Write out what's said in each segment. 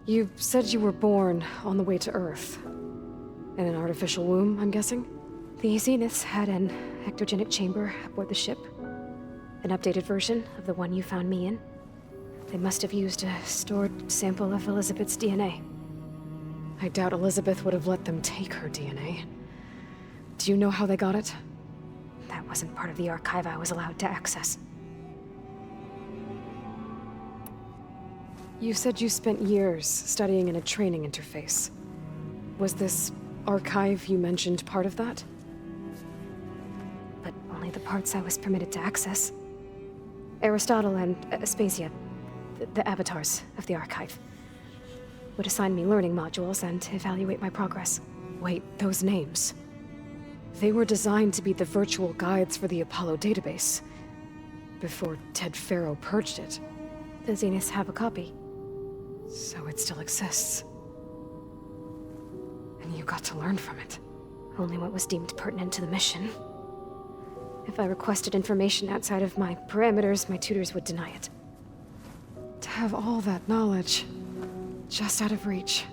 You said you were born on the way to Earth. In an artificial womb, I'm guessing? The Zeniths had an ectogenic chamber aboard the ship. An updated version of the one you found me in. They must have used a stored sample of Elizabeth's DNA. I doubt Elizabeth would have let them take her DNA. Do you know how they got it? That wasn't part of the archive I was allowed to access. You said you spent years studying in a training interface. Was this archive you mentioned part of that? But only the parts I was permitted to access. Aristotle and Aspasia, the avatars of the archive, would assign me learning modules and evaluate my progress. Wait, those names. They were designed to be the virtual guides for the Apollo database, before Ted Faro purged it. The Zeniths have a copy. So it still exists. And you got to learn from it. Only what was deemed pertinent to the mission. If I requested information outside of my parameters, my tutors would deny it. To have all that knowledge, just out of reach,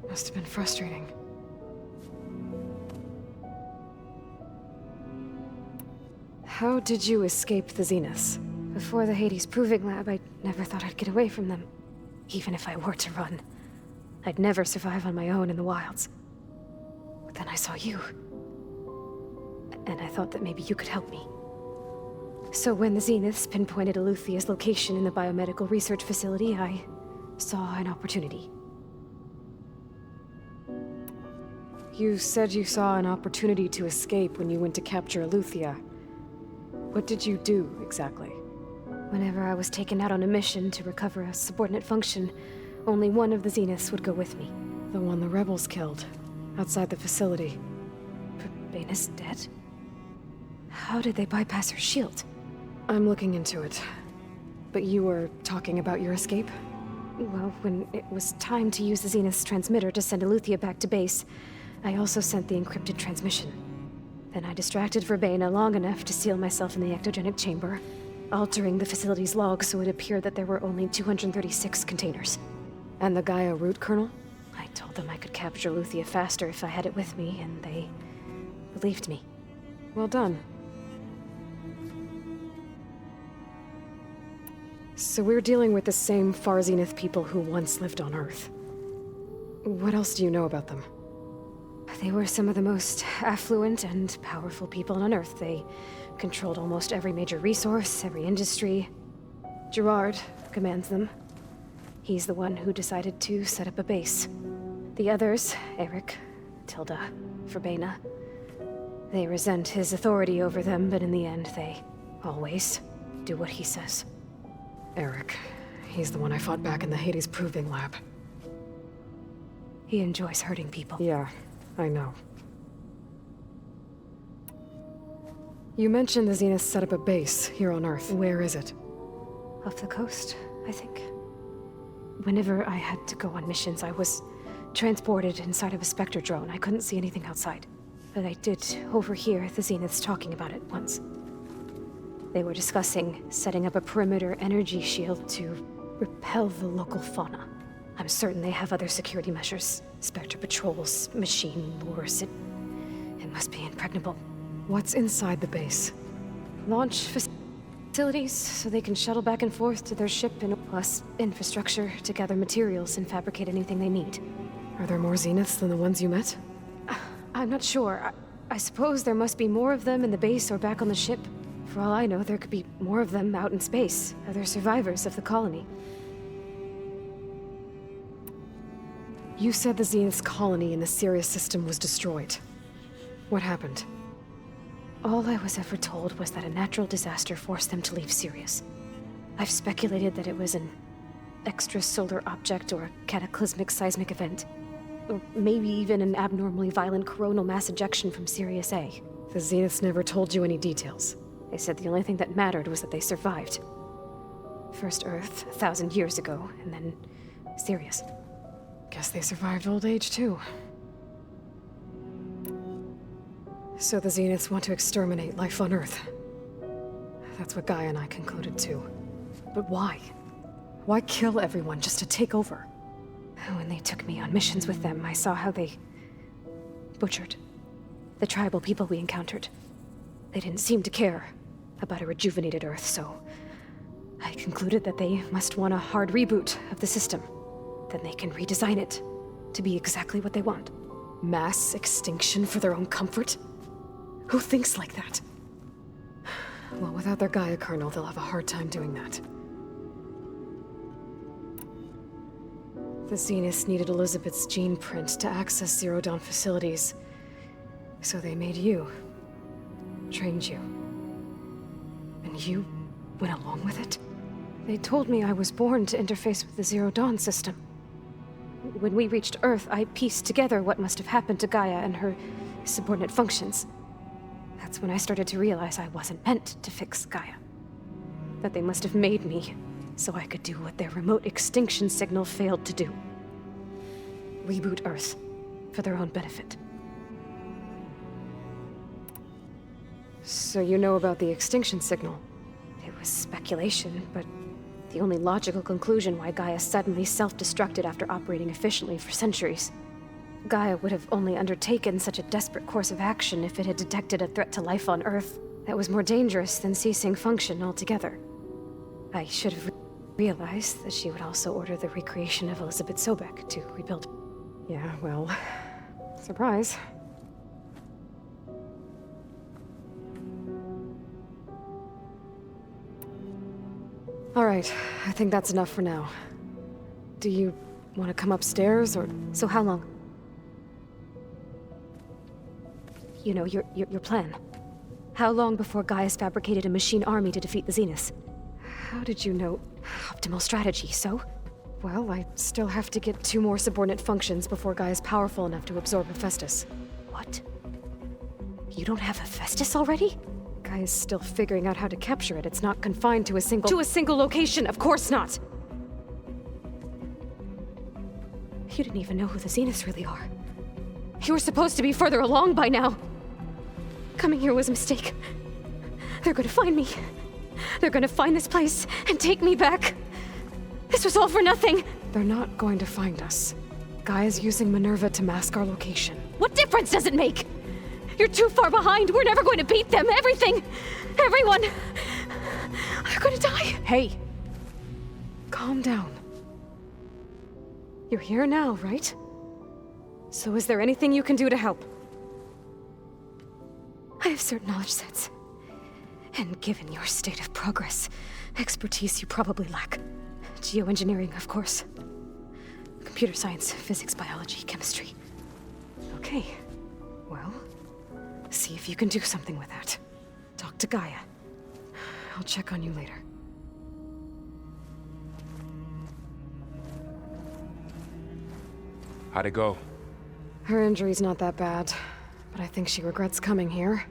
must have been frustrating. How did you escape the Zeniths? Before the Hades Proving Lab, I never thought I'd get away from them. Even if I were to run. I'd never survive on my own in the wilds. But then I saw you. And I thought that maybe you could help me. So when the Zeniths pinpointed Eluthia's location in the biomedical research facility, I saw an opportunity. You said you saw an opportunity to escape when you went to capture Eluthia. What did you do, exactly? Whenever I was taken out on a mission to recover a subordinate function, only one of the Zeniths would go with me. The one the rebels killed, outside the facility. But Baina's dead? How did they bypass her shield? I'm looking into it. But you were talking about your escape? Well, when it was time to use the Zenith's transmitter to send Eluthia back to base, I also sent the encrypted transmission. Then I distracted Verbaina long enough to seal myself in the ectogenic chamber, altering the facility's log so it appeared that there were only 236 containers. And the Gaia root kernel? I told them I could capture Eluthia faster if I had it with me, and they believed me. Well done. So we're dealing with the same Far Zenith people who once lived on Earth. What else do you know about them? They were some of the most affluent and powerful people on Earth. They controlled almost every major resource, every industry. Gerard commands them. He's the one who decided to set up a base. The others, Eric, Tilda, Verbaina, they resent his authority over them, but in the end, they always do what he says. Eric. He's the one I fought back in the Hades Proving Lab. He enjoys hurting people. Yeah, I know. You mentioned the Zeniths set up a base here on Earth. Where is it? Off the coast, I think. Whenever I had to go on missions, I was transported inside of a Spectre drone. I couldn't see anything outside. But I did overhear the Zeniths talking about it once. They were discussing setting up a perimeter energy shield to repel the local fauna. I'm certain they have other security measures. Spectre patrols, machine lures. It must be impregnable. What's inside the base? Launch facilities, so they can shuttle back and forth to their ship, and plus infrastructure to gather materials and fabricate anything they need. Are there more Zeniths than the ones you met? I'm not sure. I suppose there must be more of them in the base or back on the ship. For all I know, there could be more of them out in space, other survivors of the colony. You said the Zenith's colony in the Sirius system was destroyed. What happened? All I was ever told was that a natural disaster forced them to leave Sirius. I've speculated that it was an extrasolar object or a cataclysmic seismic event. Or maybe even an abnormally violent coronal mass ejection from Sirius A. The Zeniths never told you any details. They said the only thing that mattered was that they survived. First Earth, 1,000 years ago, and then Sirius. Guess they survived old age, too. So the Zeniths want to exterminate life on Earth. That's what Gaia and I concluded, too. But why? Why kill everyone just to take over? When they took me on missions with them, I saw how they butchered the tribal people we encountered. They didn't seem to care about a rejuvenated Earth, so I concluded that they must want a hard reboot of the system. Then they can redesign it to be exactly what they want. Mass extinction for their own comfort? Who thinks like that? Well, without their Gaia kernel, they'll have a hard time doing that. The Zeniths needed Elizabeth's gene print to access Zero Dawn facilities. So they made you. Trained you. And you went along with it? They told me I was born to interface with the Zero Dawn system. When we reached Earth, I pieced together what must have happened to Gaia and her subordinate functions. That's when I started to realize I wasn't meant to fix Gaia. That they must have made me so I could do what their remote extinction signal failed to do. Reboot Earth for their own benefit. So you know about the extinction signal? It was speculation, but the only logical conclusion why Gaia suddenly self-destructed after operating efficiently for centuries. Gaia would have only undertaken such a desperate course of action if it had detected a threat to life on Earth that was more dangerous than ceasing function altogether. I should have realized that she would also order the recreation of Elizabeth Sobek to rebuild. Yeah, well, surprise. All right, I think that's enough for now. Do you want to come upstairs, or...? So how long? You know, your plan. How long before Gaia's fabricated a machine army to defeat the Zeniths? How did you know? Optimal strategy, so? Well, I still have to get 2 more subordinate functions before Gaia's powerful enough to absorb Hephaestus. What? You don't have Hephaestus already? Gaia's still figuring out how to capture it. It's not confined to a single... To a single location, of course not! You didn't even know who the Zeniths really are. You were supposed to be further along by now. Coming here was a mistake. They're gonna find me. They're gonna find this place and take me back. This was all for nothing. They're not going to find us. Gaia's using Minerva to mask our location. What difference does it make? You're too far behind. We're never going to beat them. Everything. Everyone. They're gonna die. Hey. Calm down. You're here now, right? So is there anything you can do to help? I have certain knowledge sets. And given your state of progress, expertise you probably lack. Geoengineering, of course. Computer science, physics, biology, chemistry. Okay. Well, see if you can do something with that. Talk to Gaia. I'll check on you later. How'd it go? Her injury's not that bad, but I think she regrets coming here.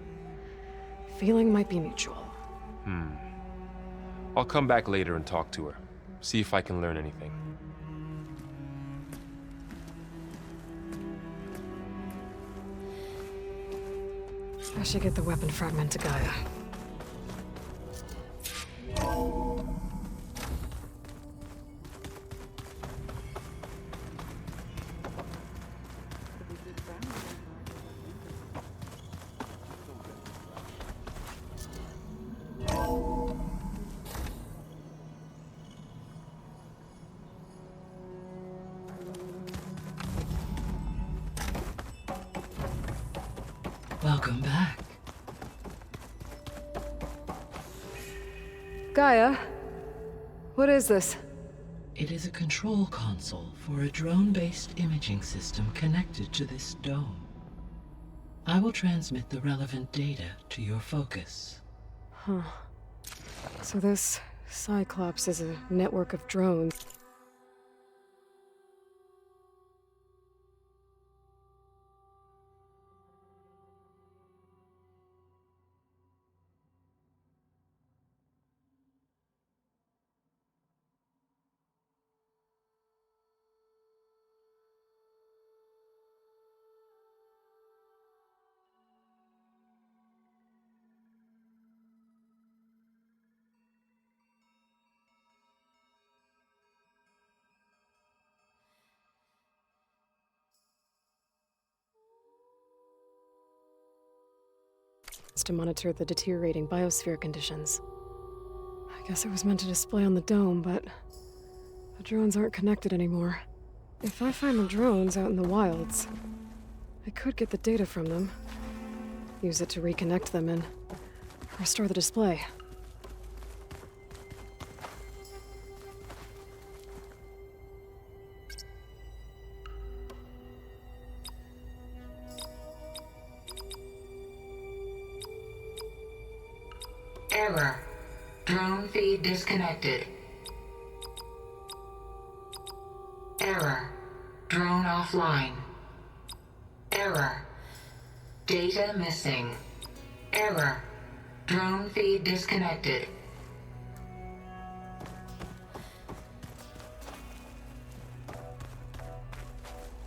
Feeling might be mutual. I'll come back later and talk to her. See if I can learn anything. I should get the weapon fragment to Gaia. Welcome back. Gaia? What is this? It is a control console for a drone-based imaging system connected to this dome. I will transmit the relevant data to your focus. Huh. So this Cyclops is a network of drones. to monitor the deteriorating biosphere conditions. I guess it was meant to display on the dome, but the drones aren't connected anymore. If I find the drones out in the wilds, I could get the data from them, use it to reconnect them and restore the display. Error. Drone feed disconnected. Error. Drone offline. Error. Data missing. Error. Drone feed disconnected.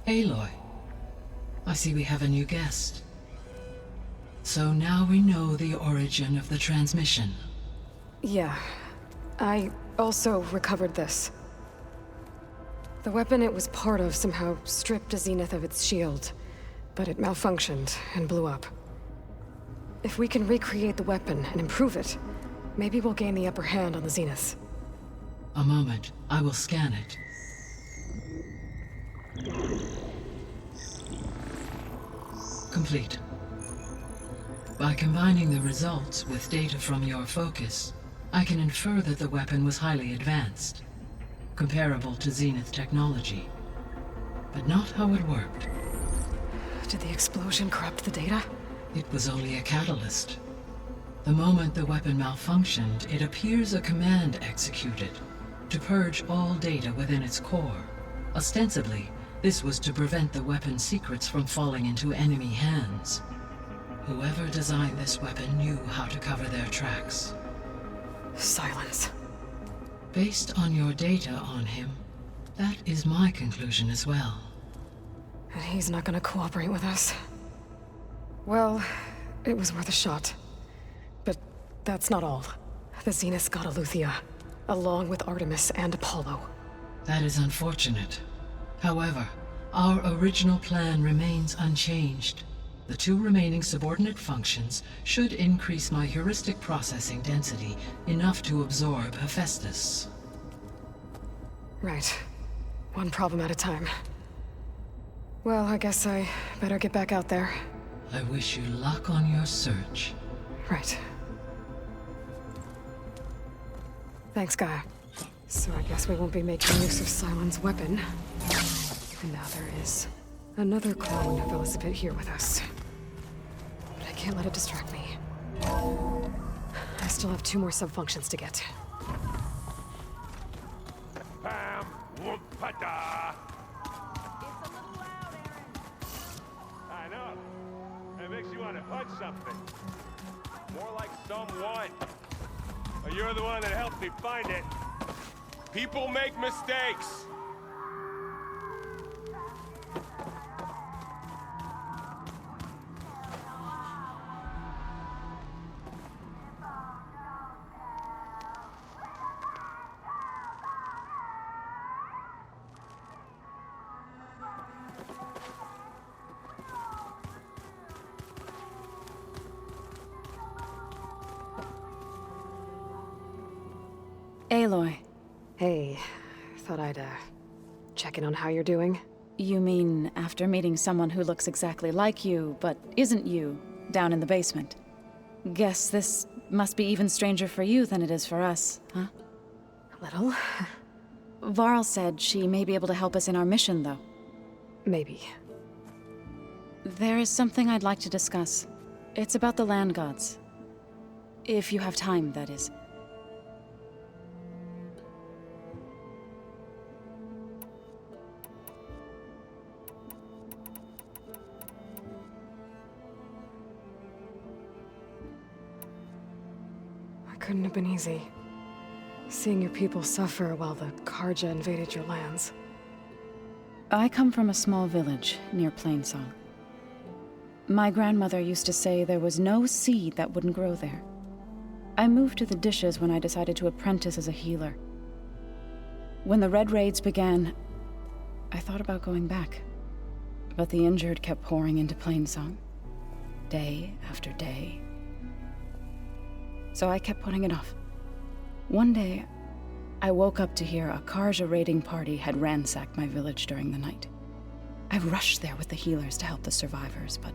Aloy, I see we have a new guest. So now we know the origin of the transmission. Yeah. I also recovered this. The weapon it was part of somehow stripped Zenith of its shield, but it malfunctioned and blew up. If we can recreate the weapon and improve it, maybe we'll gain the upper hand on the Zeniths. A moment, I will scan it. Complete. By combining the results with data from your focus, I can infer that the weapon was highly advanced, comparable to Zenith technology, but not how it worked. Did the explosion corrupt the data? It was only a catalyst. The moment the weapon malfunctioned, it appears a command executed to purge all data within its core. Ostensibly, this was to prevent the weapon's secrets from falling into enemy hands. Whoever designed this weapon knew how to cover their tracks. Silence. Based on your data on him, that is my conclusion as well. And he's not gonna cooperate with us. Well, it was worth a shot. But that's not all. The Zeniths got Aletheia, along with Artemis and Apollo. That is unfortunate. However, our original plan remains unchanged. The two remaining subordinate functions should increase my heuristic processing density enough to absorb Hephaestus. Right. One problem at a time. Well, I guess I better get back out there. I wish you luck on your search. Right. Thanks, Gaia. So I guess we won't be making use of Cylon's weapon. And now there is another clone of Elizabeth here with us. But I can't let it distract me. I still have 2 more sub-functions to get. Pam, whoop, pada. I know. It makes you want to punch something. More like someone. But you're the one that helped me find it. People make mistakes. Aloy, Hey, thought I'd, check in on how you're doing. you mean after meeting someone who looks exactly like you, but isn't you, down in the basement? Guess this must be even stranger for you than it is for us, huh? A little. Varl said she may be able to help us in our mission, though. Maybe. There is something I'd like to discuss. It's about the land gods. If you have time, that is. Couldn't have been easy. Seeing your people suffer while the Karja invaded your lands. I come from a small village near Plainsong. My grandmother used to say there was no seed that wouldn't grow there. I moved to the Dishes when I decided to apprentice as a healer. When the Red Raids began, I thought about going back. But the injured kept pouring into Plainsong. Day after day So I kept putting it off. One day, I woke up to hear a Karja raiding party had ransacked my village during the night. I rushed there with the healers to help the survivors, but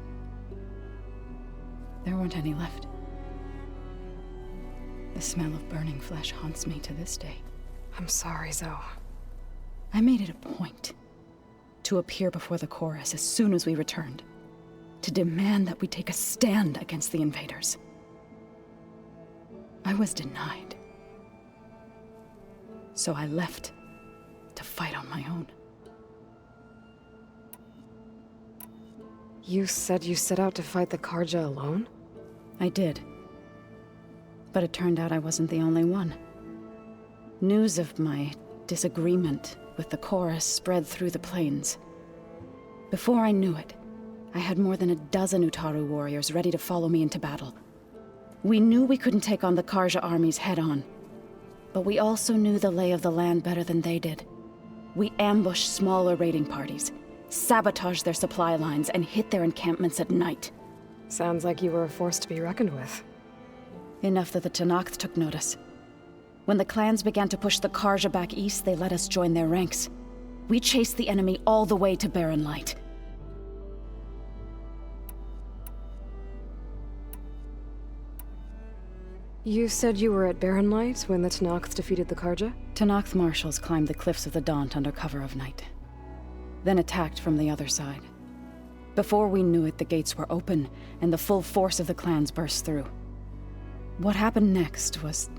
there weren't any left. The smell of burning flesh haunts me to this day. I'm sorry, Zoe. I made it a point to appear before the chorus as soon as we returned, to demand that we take a stand against the invaders. I was denied. So I left to fight on my own. You said you set out to fight the Karja alone? I did. But it turned out I wasn't the only one. News of my disagreement with the chorus spread through the plains. Before I knew it, I had more than a dozen Utaru warriors ready to follow me into battle. We knew we couldn't take on the Karja armies head-on, but we also knew the lay of the land better than they did. We ambushed smaller raiding parties, sabotaged their supply lines, and hit their encampments at night. Sounds like you were a force to be reckoned with. Enough that the Tenakth took notice. When the clans began to push the Karja back east, they let us join their ranks. We chased the enemy all the way to Barren Light. You said you were at Barren Light when the Tenakth defeated the Karja? Tenakth marshals climbed the cliffs of the Daunt under cover of night, then attacked from the other side. Before we knew it, the gates were open, and the full force of the clans burst through. What happened next was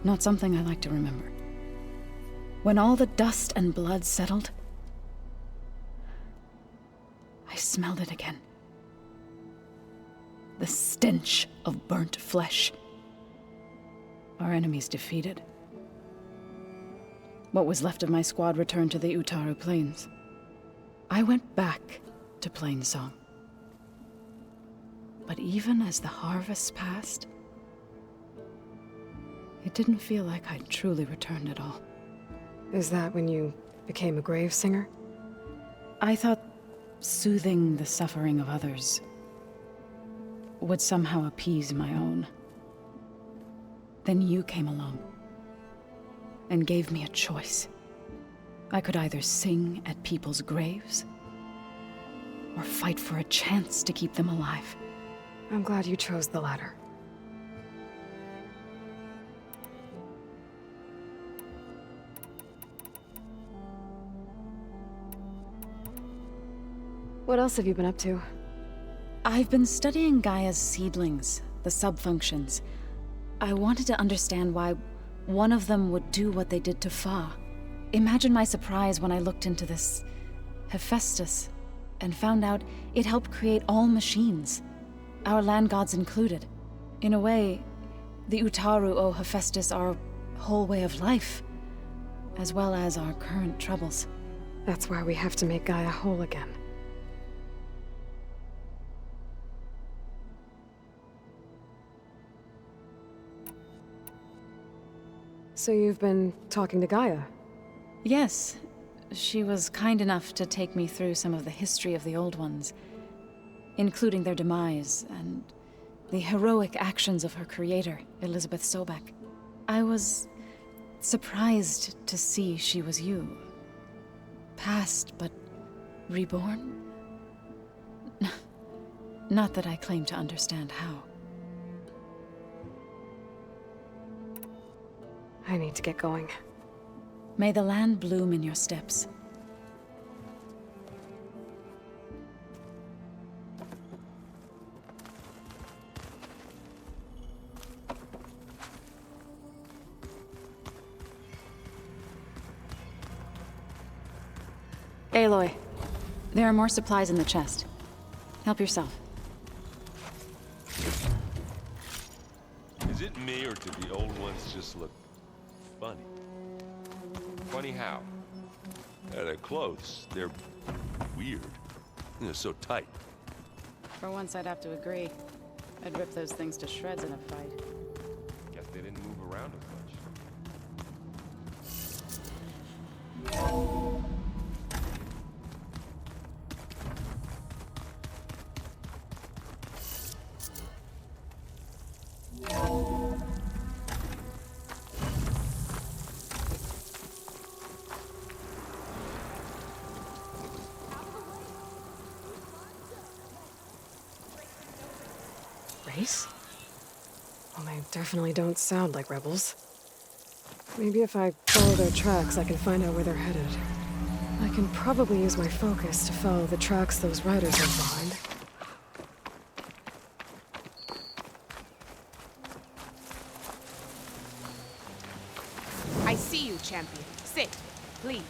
not something I like to remember. When all the dust and blood settled, I smelled it again. The stench of burnt flesh. Our enemies defeated. What was left of my squad returned to the Utaru Plains. I went back to Plainsong. But even as the harvests passed, it didn't feel like I'd truly returned at all. Is that when you became a grave singer? I thought soothing the suffering of others would somehow appease my own. Then you came along and gave me a choice. I could either sing at people's graves or fight for a chance to keep them alive. I'm glad you chose the latter. What else have you been up to? I've been studying Gaia's seedlings, the subfunctions. I wanted to understand why one of them would do what they did to Fa. Imagine my surprise when I looked into this Hephaestus and found out it helped create all machines, our land gods included. In a way, the Utaru owe Hephaestus our whole way of life, as well as our current troubles. That's why we have to make Gaia whole again. So you've been talking to Gaia? Yes. She was kind enough to take me through some of the history of the Old Ones, including their demise and the heroic actions of her creator, Elizabeth Sobek. I was surprised to see she was you. Past, but reborn? Not that I claim to understand how. I need to get going. May the land bloom in your steps. Aloy, there are more supplies in the chest. Help yourself. Is it me, or do the old ones just look funny? Funny how? They're close. They're weird. They're so tight. For once, I'd have to agree. I'd rip those things to shreds in a fight. Guess they didn't move around as much. Race? Well, they definitely don't sound like rebels. Maybe if I follow their tracks, I can find out where they're headed. I can probably use my focus to follow the tracks those riders left behind. I see you, champion. Sit, please.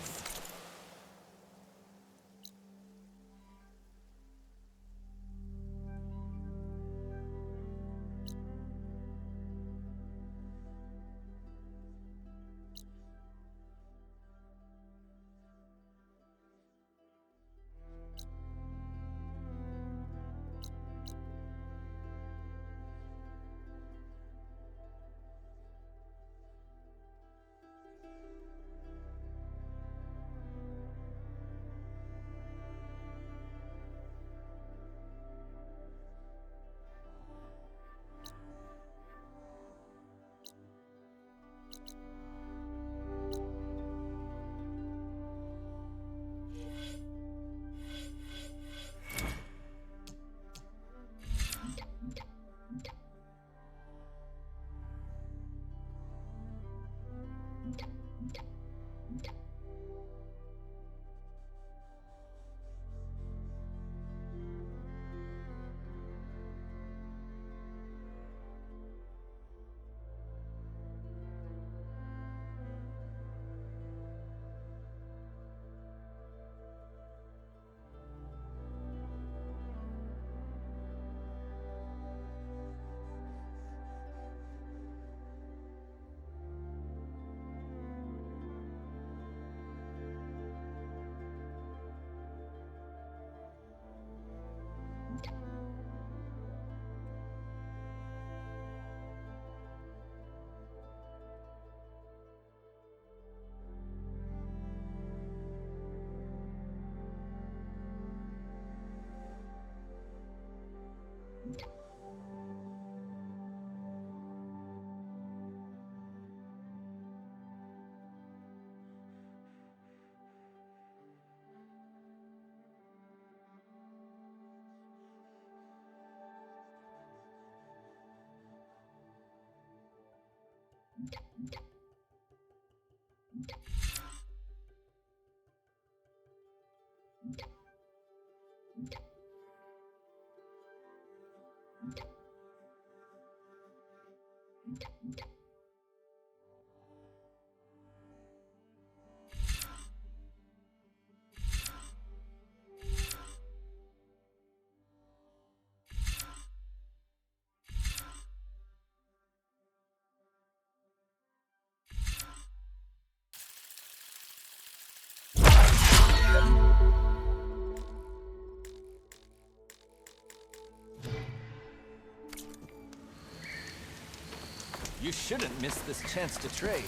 You shouldn't miss this chance to trade.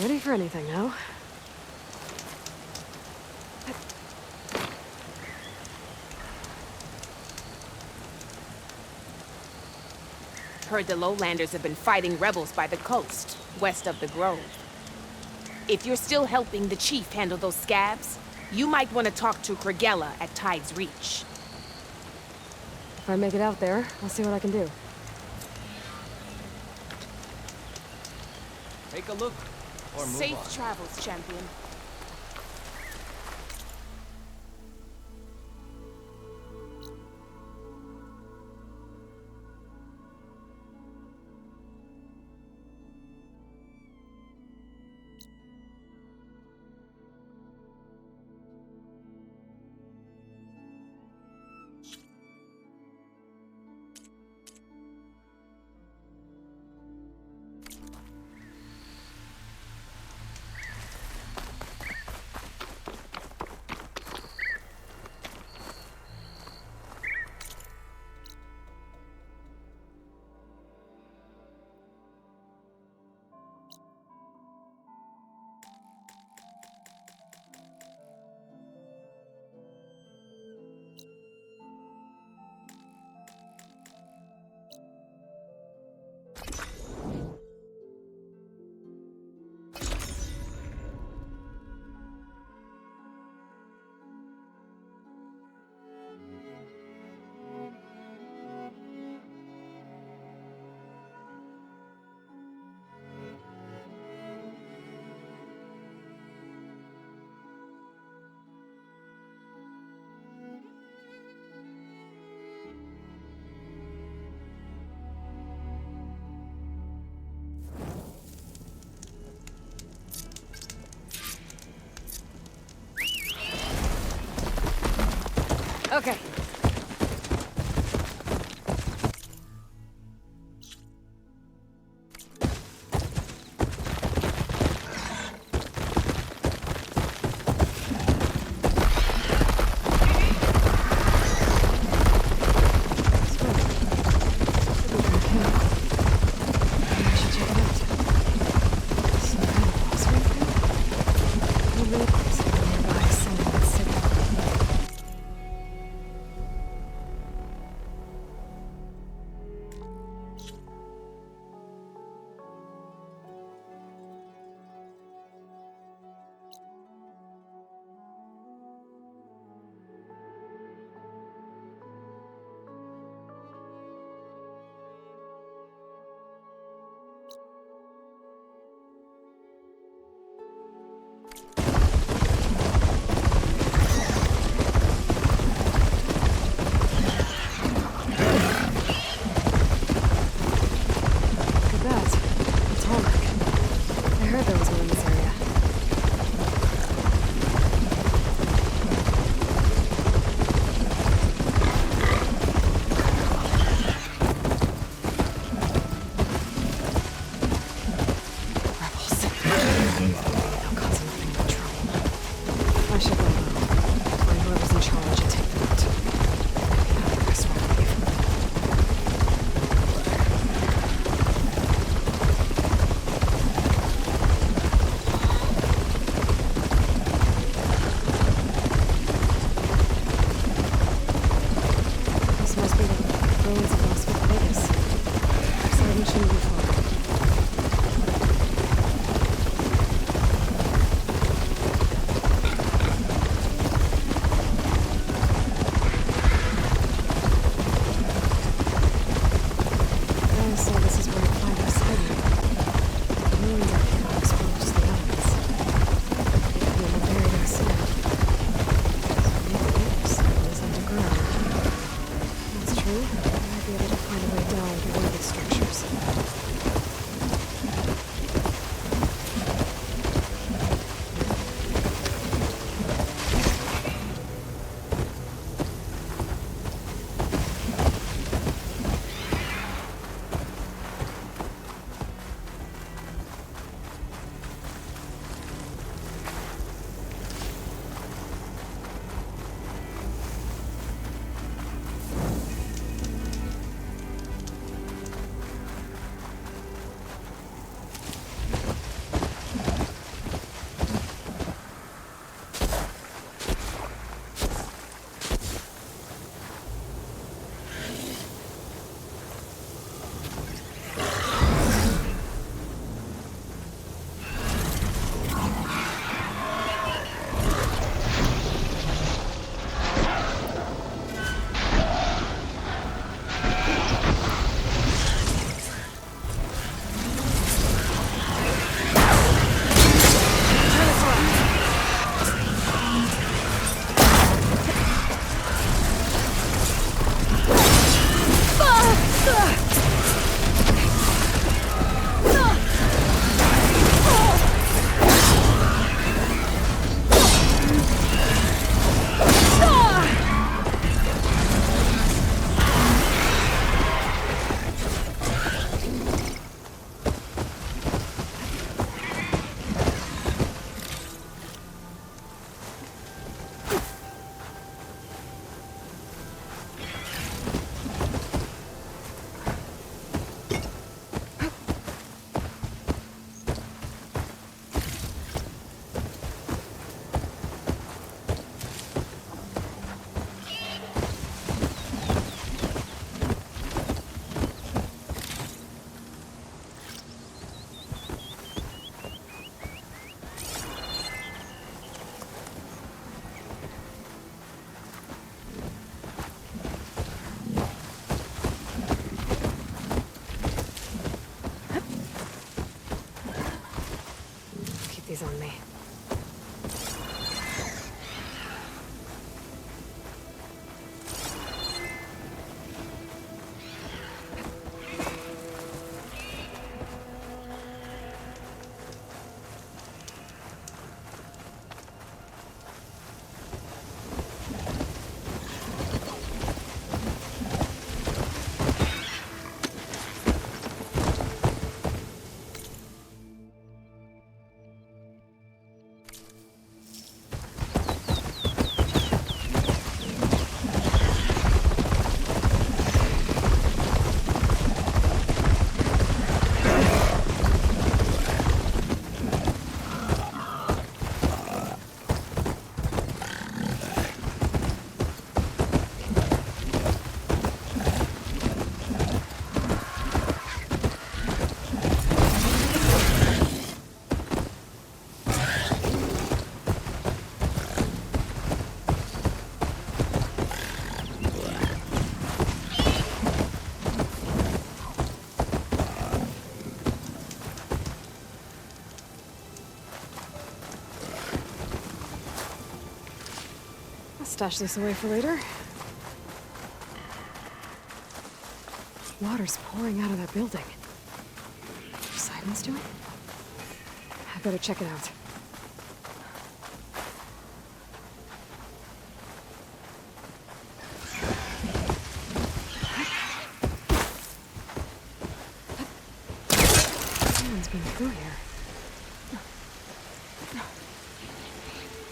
Ready for anything now? Heard the lowlanders have been fighting rebels by the coast, west of the grove. If you're still helping the chief handle those scabs, you might want to talk to Kragella at Tide's Reach. If I make it out there, I'll see what I can do. Take a look, or move on. Safe travels, champion. Okay. Stash this away for later. Water's pouring out of that building. What's Simon's doing? I better check it out. Someone's been through here.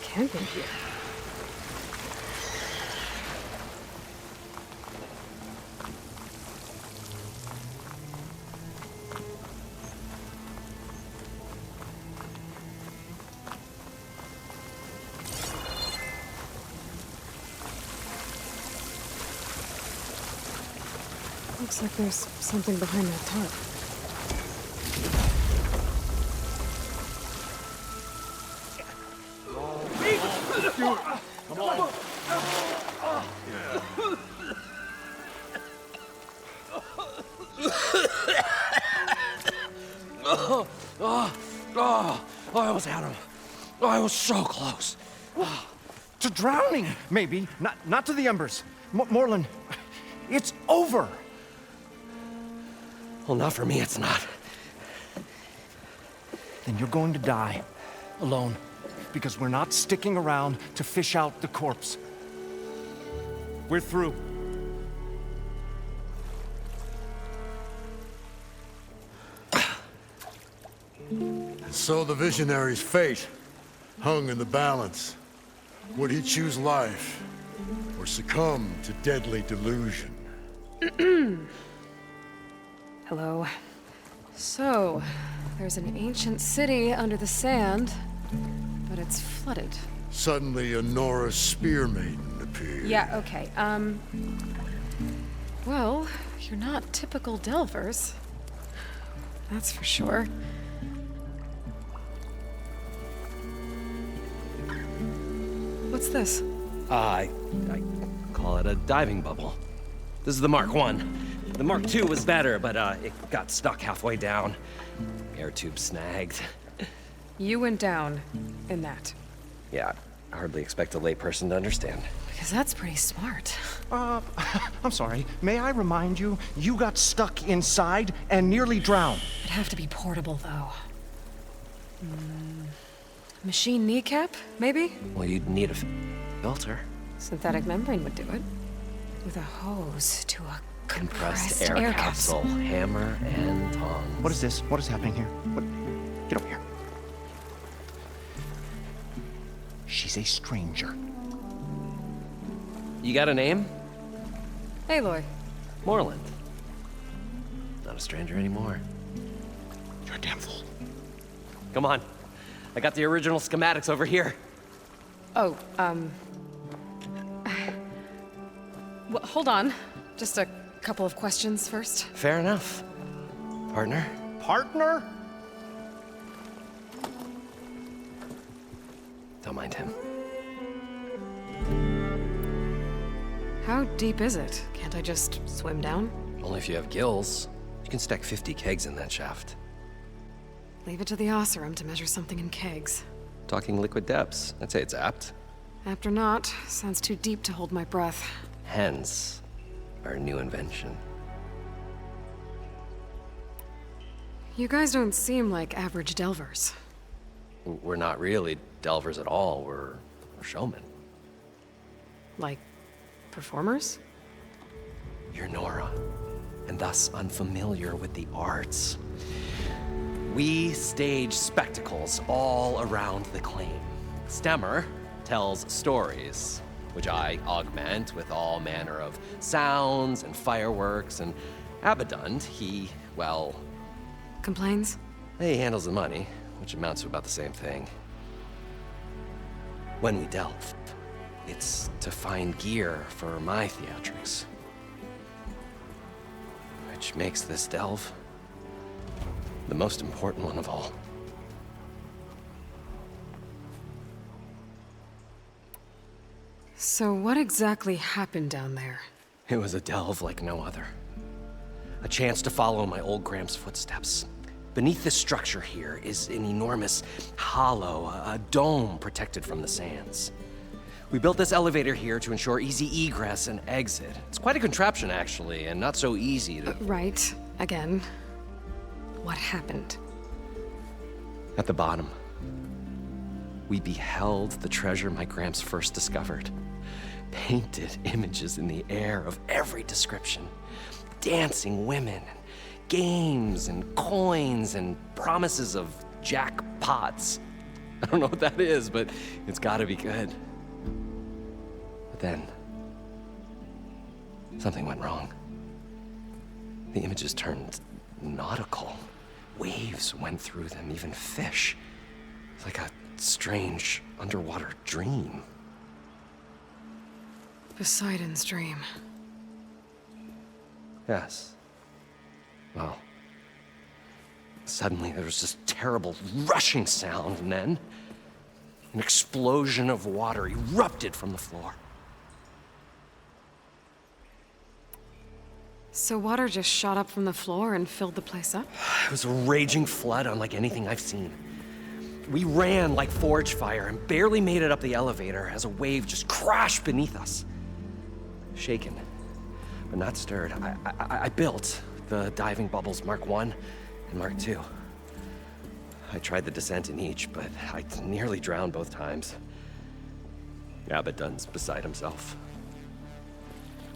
Camping here. Looks like there's something behind that tarp. I almost had him. I was so close. To drowning, maybe. Not to the embers. Moreland, it's over. Well, not for me, it's not. Then you're going to die. Alone. Because we're not sticking around to fish out the corpse. We're through. And so the visionary's fate hung in the balance. Would he choose life or succumb to deadly delusion? Hello. So, there's an ancient city under the sand, but it's flooded. Suddenly, a Nora spear maiden appeared. Yeah, okay. Well, you're not typical Delvers. That's for sure. What's this? I call it a diving bubble. This is the Mark I. The Mark II was better, but it got stuck halfway down. Air tube snagged. You went down in that. Yeah, I hardly expect a layperson to understand. Because that's pretty smart. I'm sorry. May I remind you, you got stuck inside and nearly drowned. It'd have to be portable, though. Machine kneecap, maybe? Well, you'd need a filter. Synthetic membrane would do it. With a hose to a compressed air capsule. Hammer and tongs. What is this? What is happening here? What? Get over here. She's a stranger. You got a name? Aloy. Moreland. Not a stranger anymore. You're a damn fool. Come on. I got the original schematics over here. Oh, well, hold on. Just a couple of questions first. Fair enough. Partner? Partner? Don't mind him. How deep is it? Can't I just swim down? Only if you have gills. You can stack 50 kegs in that shaft. Leave it to the Oseram to measure something in kegs. Talking liquid depths. I'd say it's apt. Apt or not, sounds too deep to hold my breath. Hence, our new invention. You guys don't seem like average delvers. We're not really delvers at all. We're showmen. Like, performers? You're Nora, and thus unfamiliar with the arts. We stage spectacles all around the claim. Stemmer tells stories, which I augment with all manner of sounds and fireworks, and Abaddon, he, well... Complains? He handles the money, which amounts to about the same thing. When we delve, it's to find gear for my theatrics. Which makes this delve the most important one of all. So what exactly happened down there? It was a delve like no other. A chance to follow my old Graham's footsteps. Beneath this structure here is an enormous hollow, a dome protected from the sands. We built this elevator here to ensure easy egress and exit. It's quite a contraption, actually, and not so easy to... Right. Again. What happened? At the bottom, we beheld the treasure my Gramps first discovered. Painted images in the air of every description. Dancing women, games and coins and promises of jackpots. I don't know what that is, but it's gotta be good. But then, something went wrong. The images turned nautical. Waves went through them, even fish. It's like a strange underwater dream. Poseidon's dream. Yes. Well, suddenly there was this terrible rushing sound, and then an explosion of water erupted from the floor. So water just shot up from the floor and filled the place up? It was a raging flood unlike anything I've seen. We ran like forge fire and barely made it up the elevator as a wave just crashed beneath us. Shaken, but not stirred, I built the diving bubbles Mark I and Mark II. I tried the descent in each, but I nearly drowned both times. Abaddon's beside himself.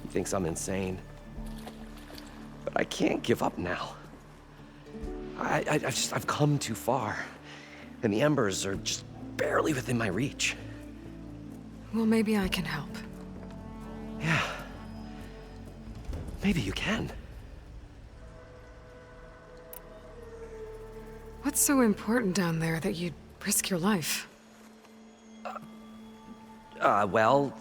He thinks I'm insane. But I can't give up now. I've come too far, and the embers are just barely within my reach. Well, maybe I can help. Yeah. Maybe you can. What's so important down there that you'd risk your life? Well...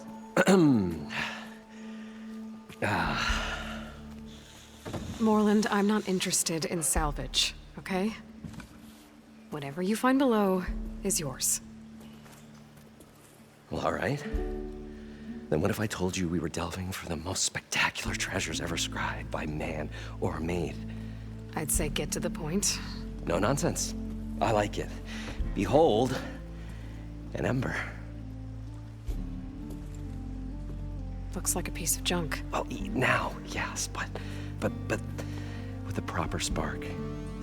Moreland, I'm not interested in salvage, okay? Whatever you find below is yours. Well, all right. Then what if I told you we were delving for the most spectacular treasures ever scribed by man or maid? I'd say get to the point. No nonsense. I like it. Behold, an ember. Looks like a piece of junk. Well, now, yes, but with the proper spark.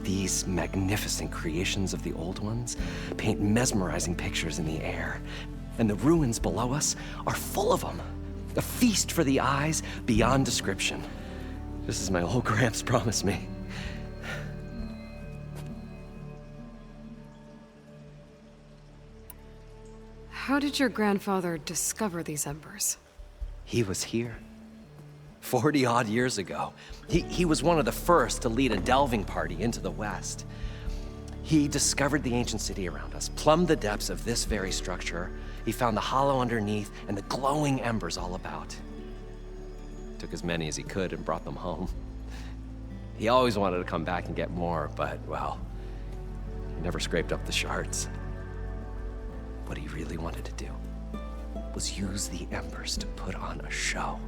These magnificent creations of the old ones paint mesmerizing pictures in the air, and the ruins below us are full of them. A feast for the eyes beyond description. Just as my old Gramps promised me. How did your grandfather discover these embers? He was here. 40-odd years ago. He was one of the first to lead a delving party into the West. He discovered the ancient city around us, plumbed the depths of this very structure. He found the hollow underneath and the glowing embers all about. Took as many as he could and brought them home. He always wanted to come back and get more, but, well, he never scraped up the shards. What he really wanted to do was use the embers to put on a show.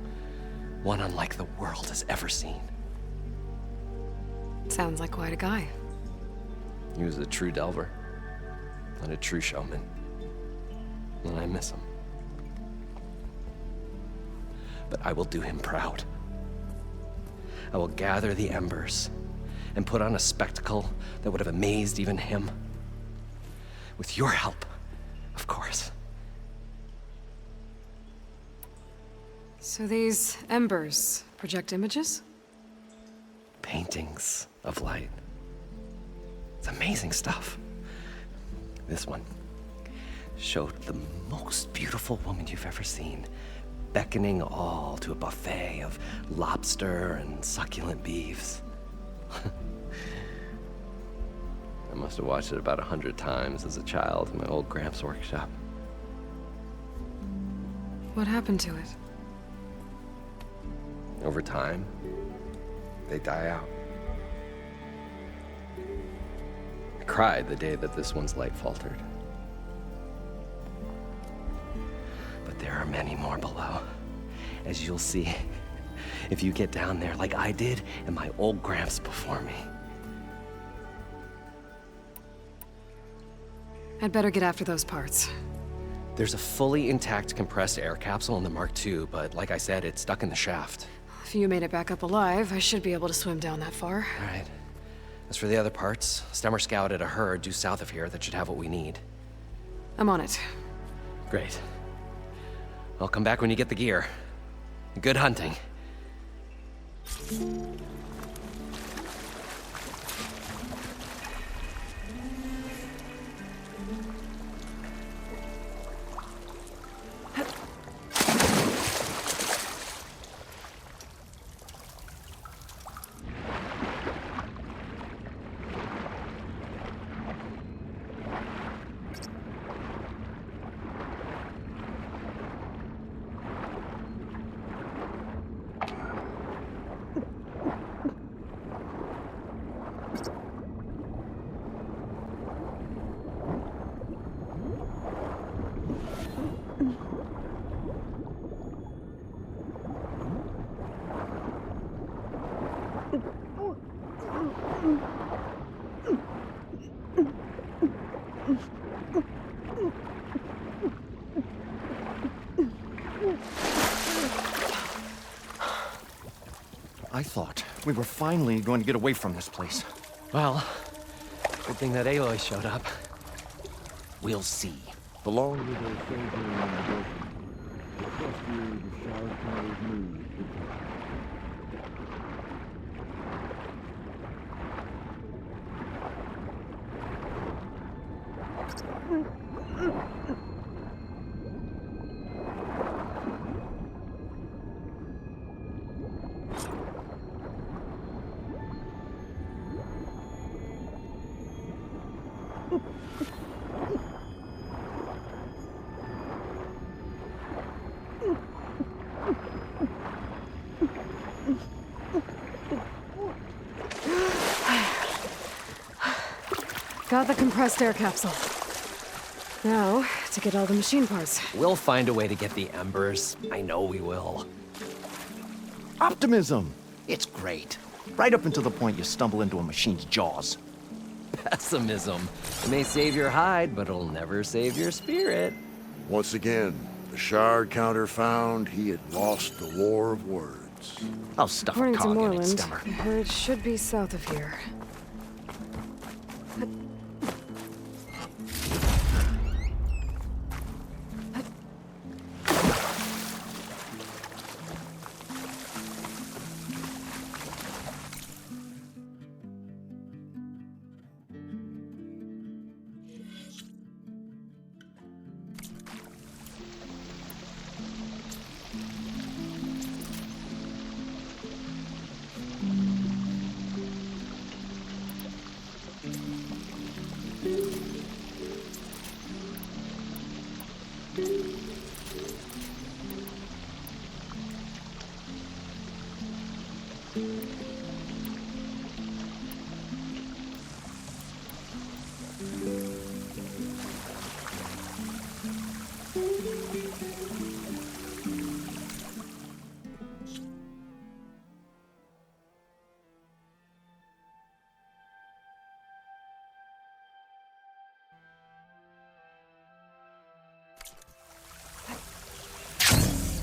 One unlike the world has ever seen. Sounds like quite a guy. He was a true delver, and a true showman. And I miss him. But I will do him proud. I will gather the embers and put on a spectacle that would have amazed even him. With your help, of course. So these embers project images? Paintings of light. It's amazing stuff. This one showed the most beautiful woman you've ever seen, beckoning all to a buffet of lobster and succulent beeves. I must have watched it about 100 times as a child in my old Gramps' workshop. What happened to it? Over time, they die out. I cried the day that this one's light faltered. But there are many more below, as you'll see if you get down there like I did and my old Gramps before me. I'd better get after those parts. There's a fully intact compressed air capsule in the Mark II, but like I said, it's stuck in the shaft. If you made it back up alive, I should be able to swim down that far. All right. As for the other parts, Stemmer scouted a herd due south of here that should have what we need. I'm on it. Great. Well, come back when you get the gear. Good hunting. I thought we were finally going to get away from this place. Well, good thing that Aloy showed up. We'll see. Along with their soldier and the broken, the trustier the Shard Counter's move. Got the compressed air capsule. Now, to get all the machine parts. We'll find a way to get the embers. I know we will. Optimism! It's great. Right up until the point you stumble into a machine's jaws. Pessimism. It may save your hide, but it'll never save your spirit. Once again, the Shard Counter found he had lost the war of words. I'll stuff a According to cog in it, Moreland, Stemmer. the herd should be south of here.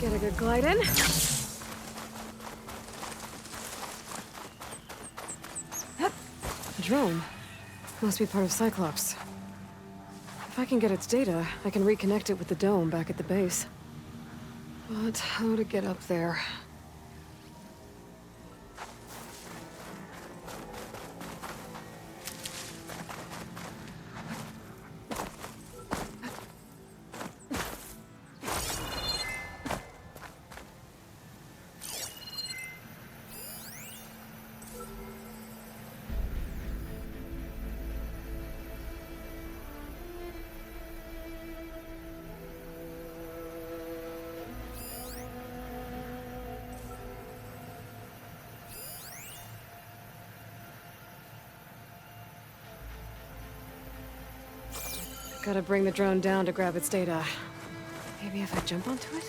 Get a good glide in. A drone. Must be part of Cyclops. If I can get its data, I can reconnect it with the dome back at the base. But how to get up there? Gotta bring the drone down to grab its data. Maybe if I jump onto it?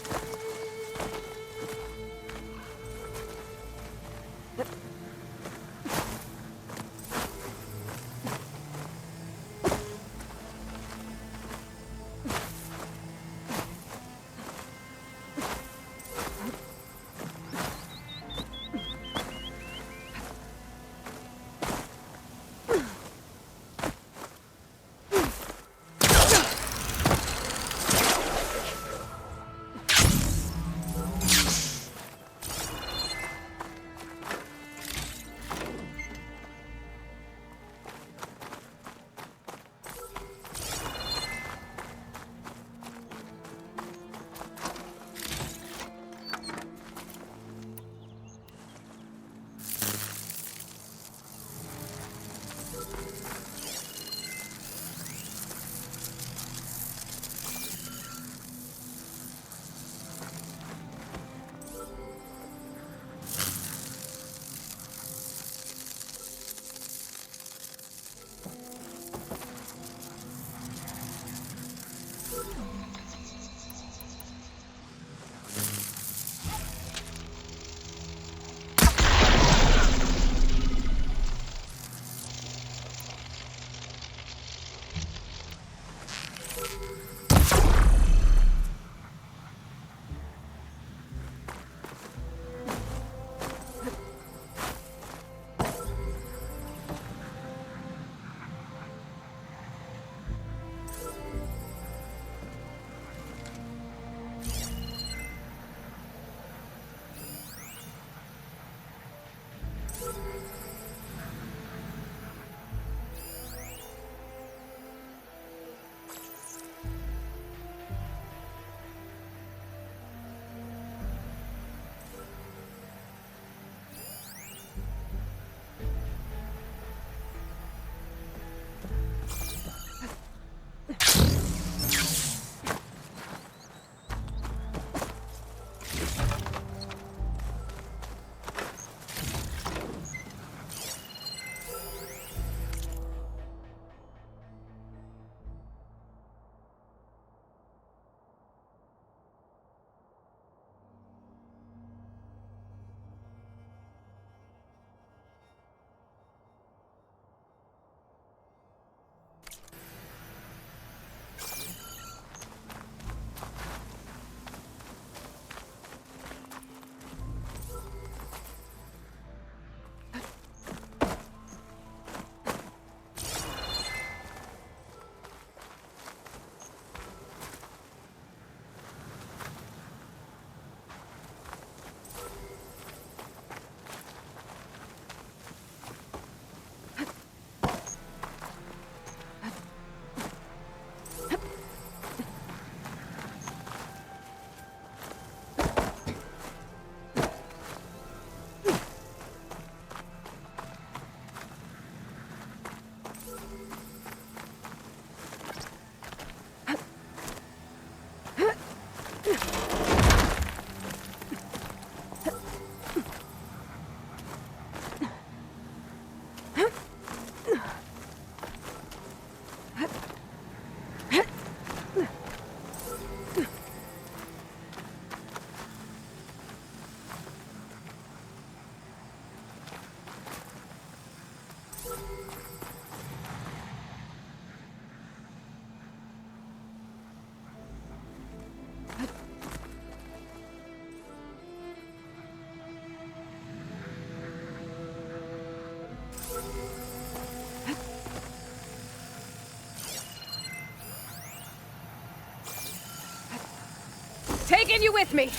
bringing you with me.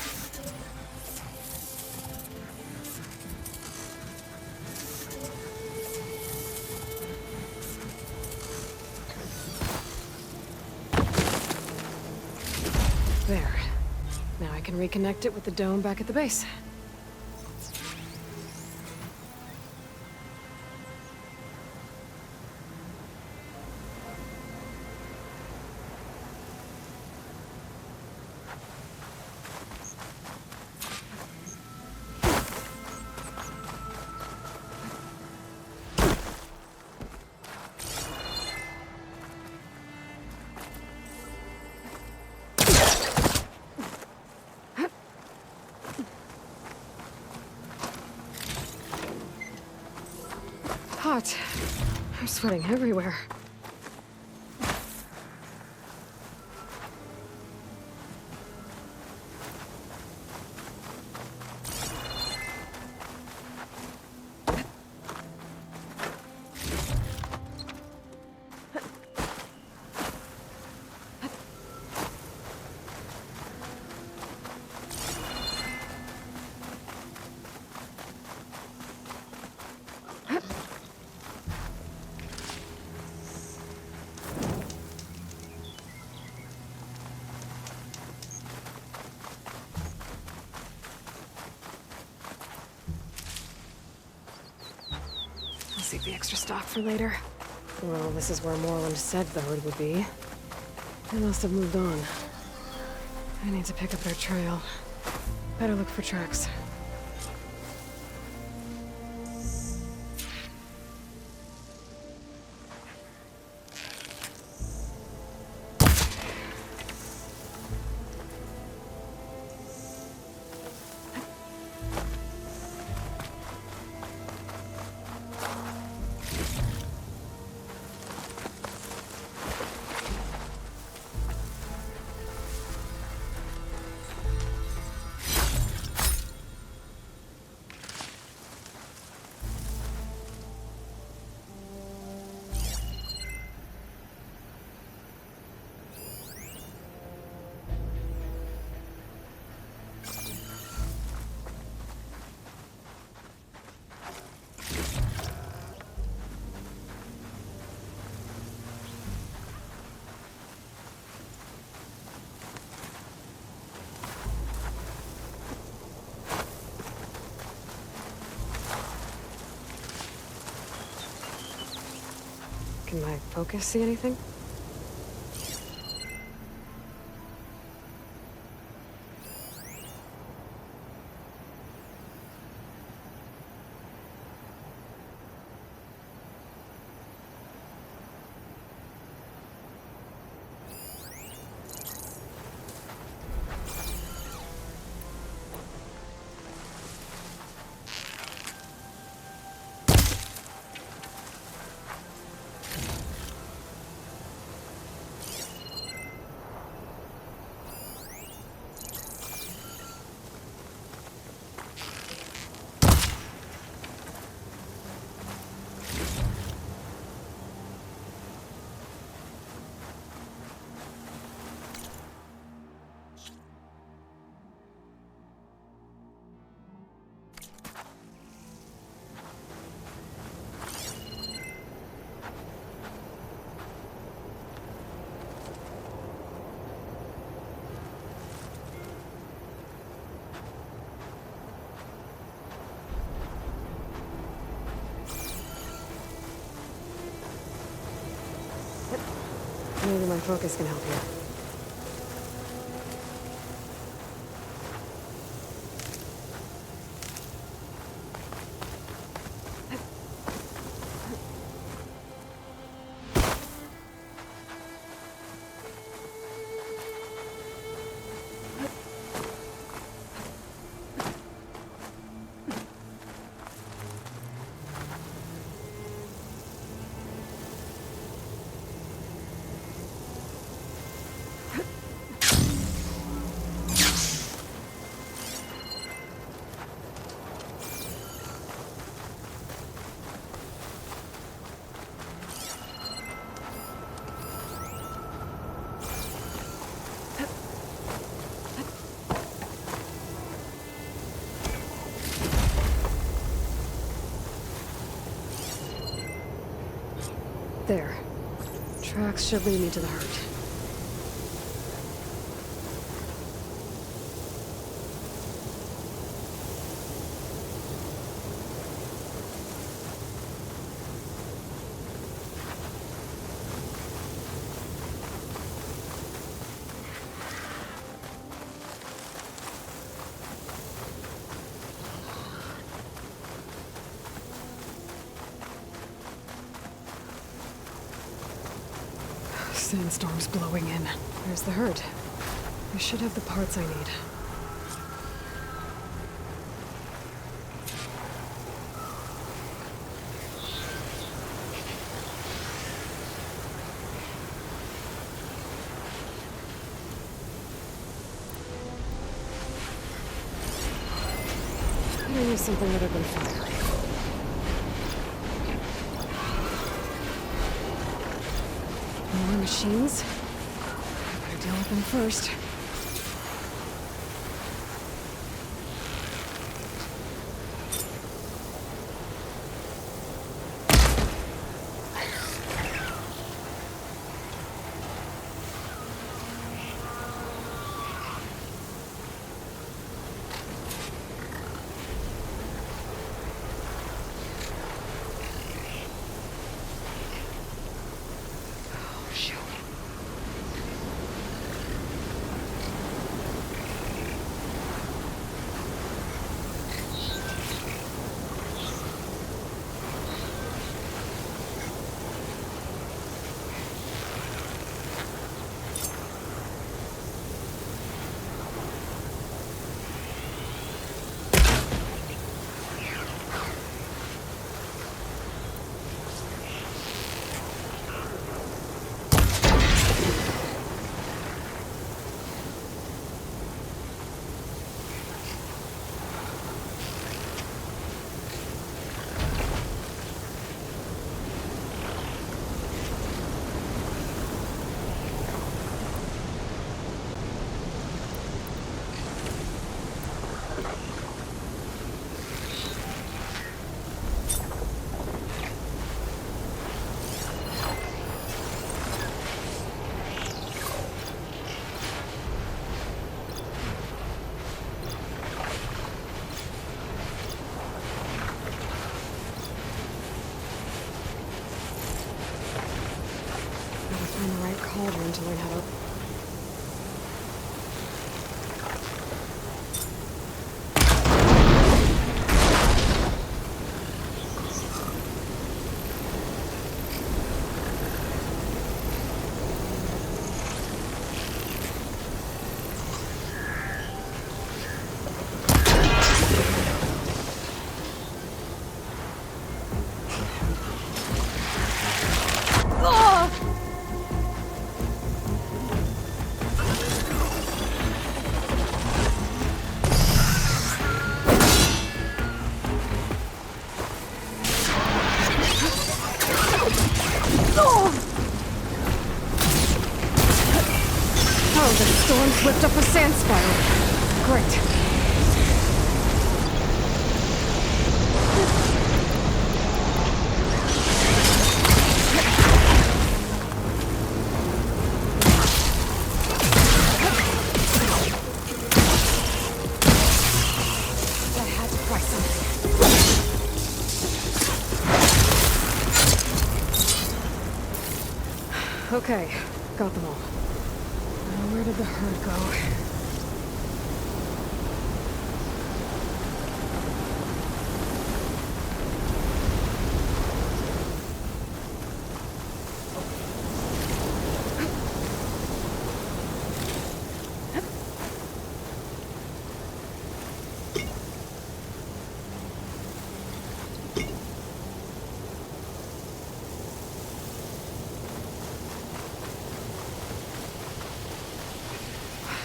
There. Now I can reconnect it with the dome back at the base. Hot. I'm sweating everywhere. Save the extra stock for later. Well, this is where Moreland said the herd would be. They must have moved on. I need to pick up their trail. Better look for tracks. Can my focus see anything? Maybe my focus can help here. there. Tracks should lead me to the herd. Sandstorm's blowing in. There's the herd. I should have the parts I need. I need something other than fire. More machines? I gotta deal with them first. Find the right cauldron to learn how to... Oh, the storm's whipped up a sand spiral. Great. I had to try something. Okay, got them all. Now where did the herd go?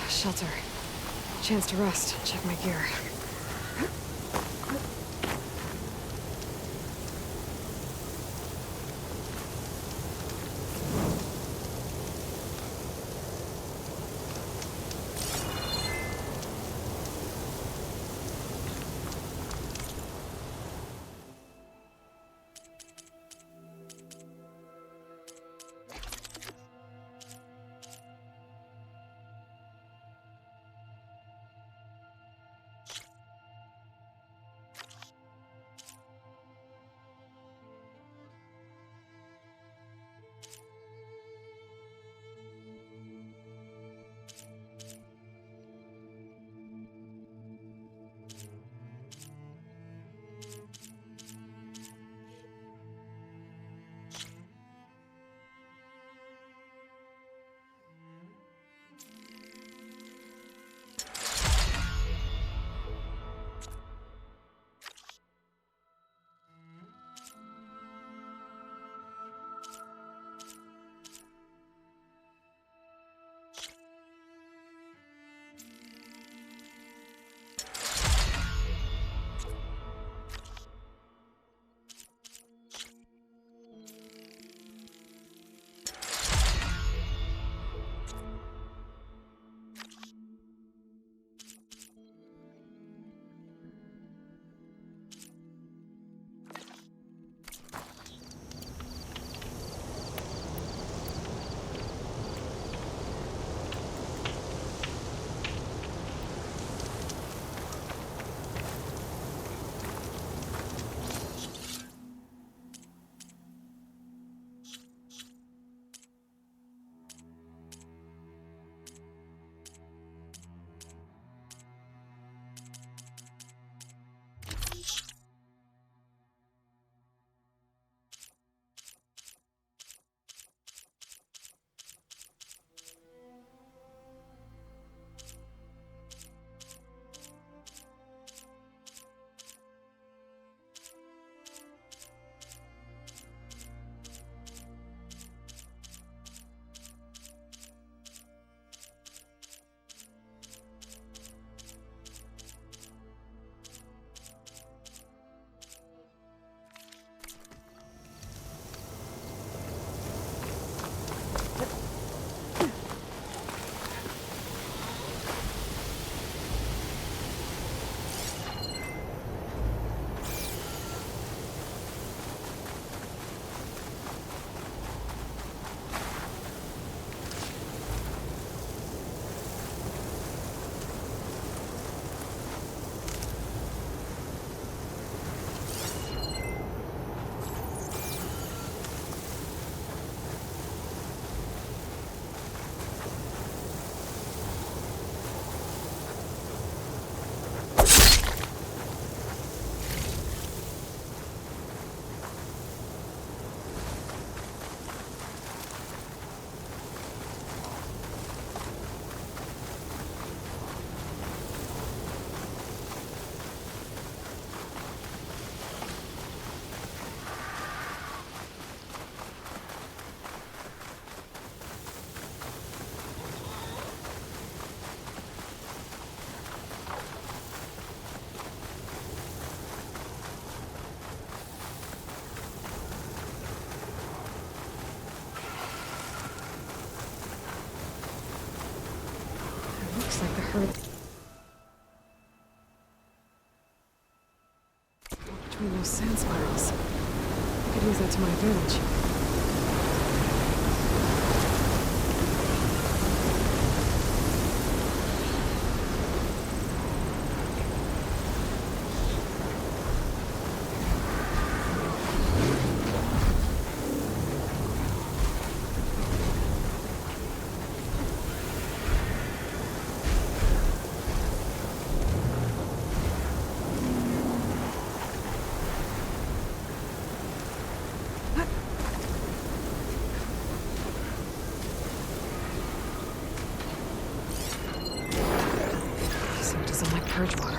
Shelter. Chance to rest. Check my gear. between those sand spirals. I could use that to my advantage. Doesn't like purge water.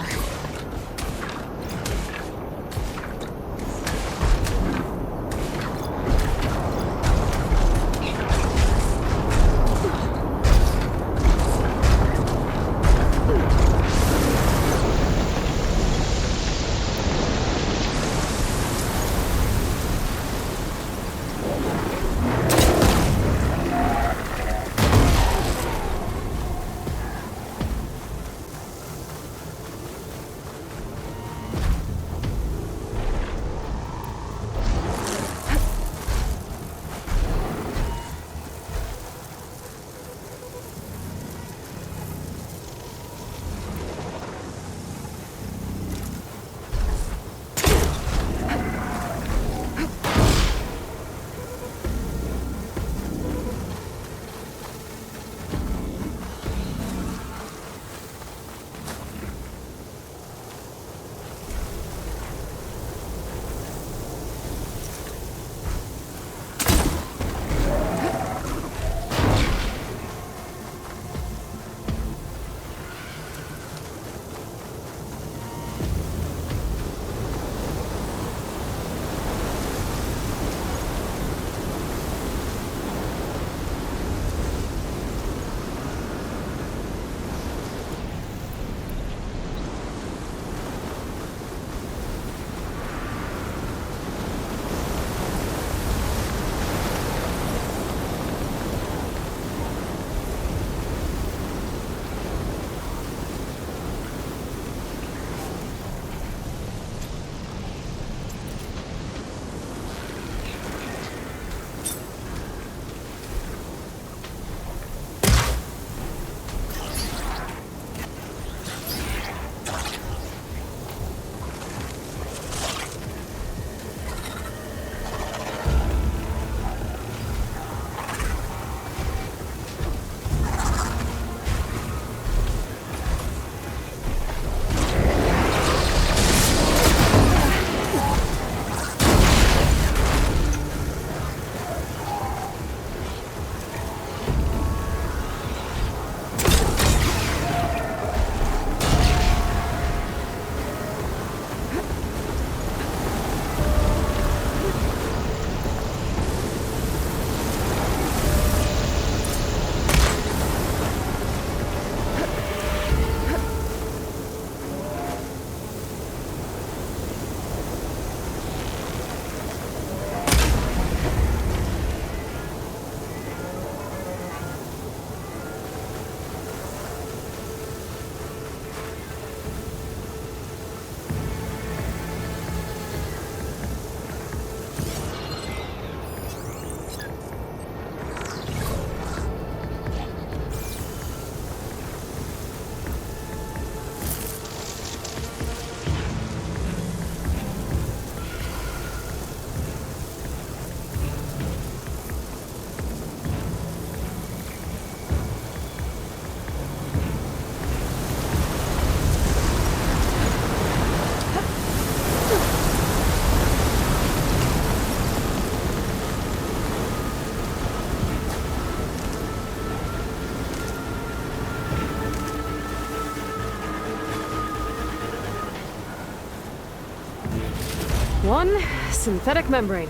One synthetic membrane.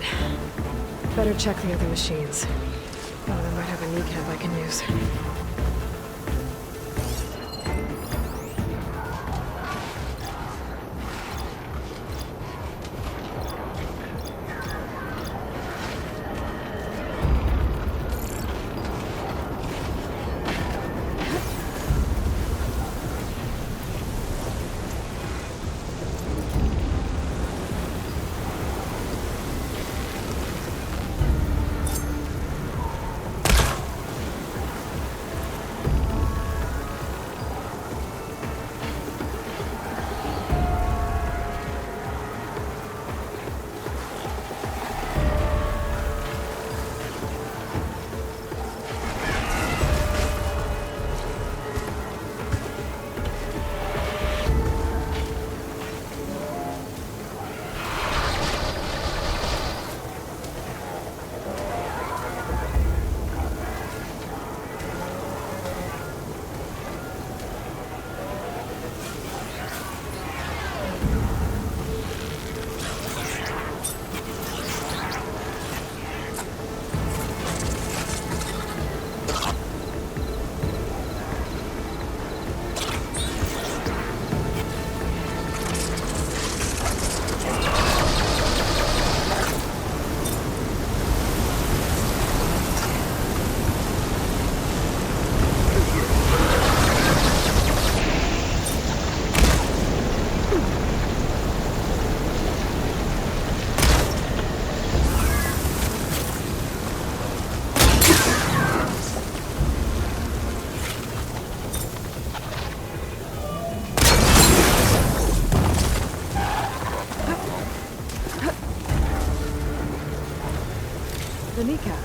Better check the other machines. One of them might have a kneecap I can use. The kneecap.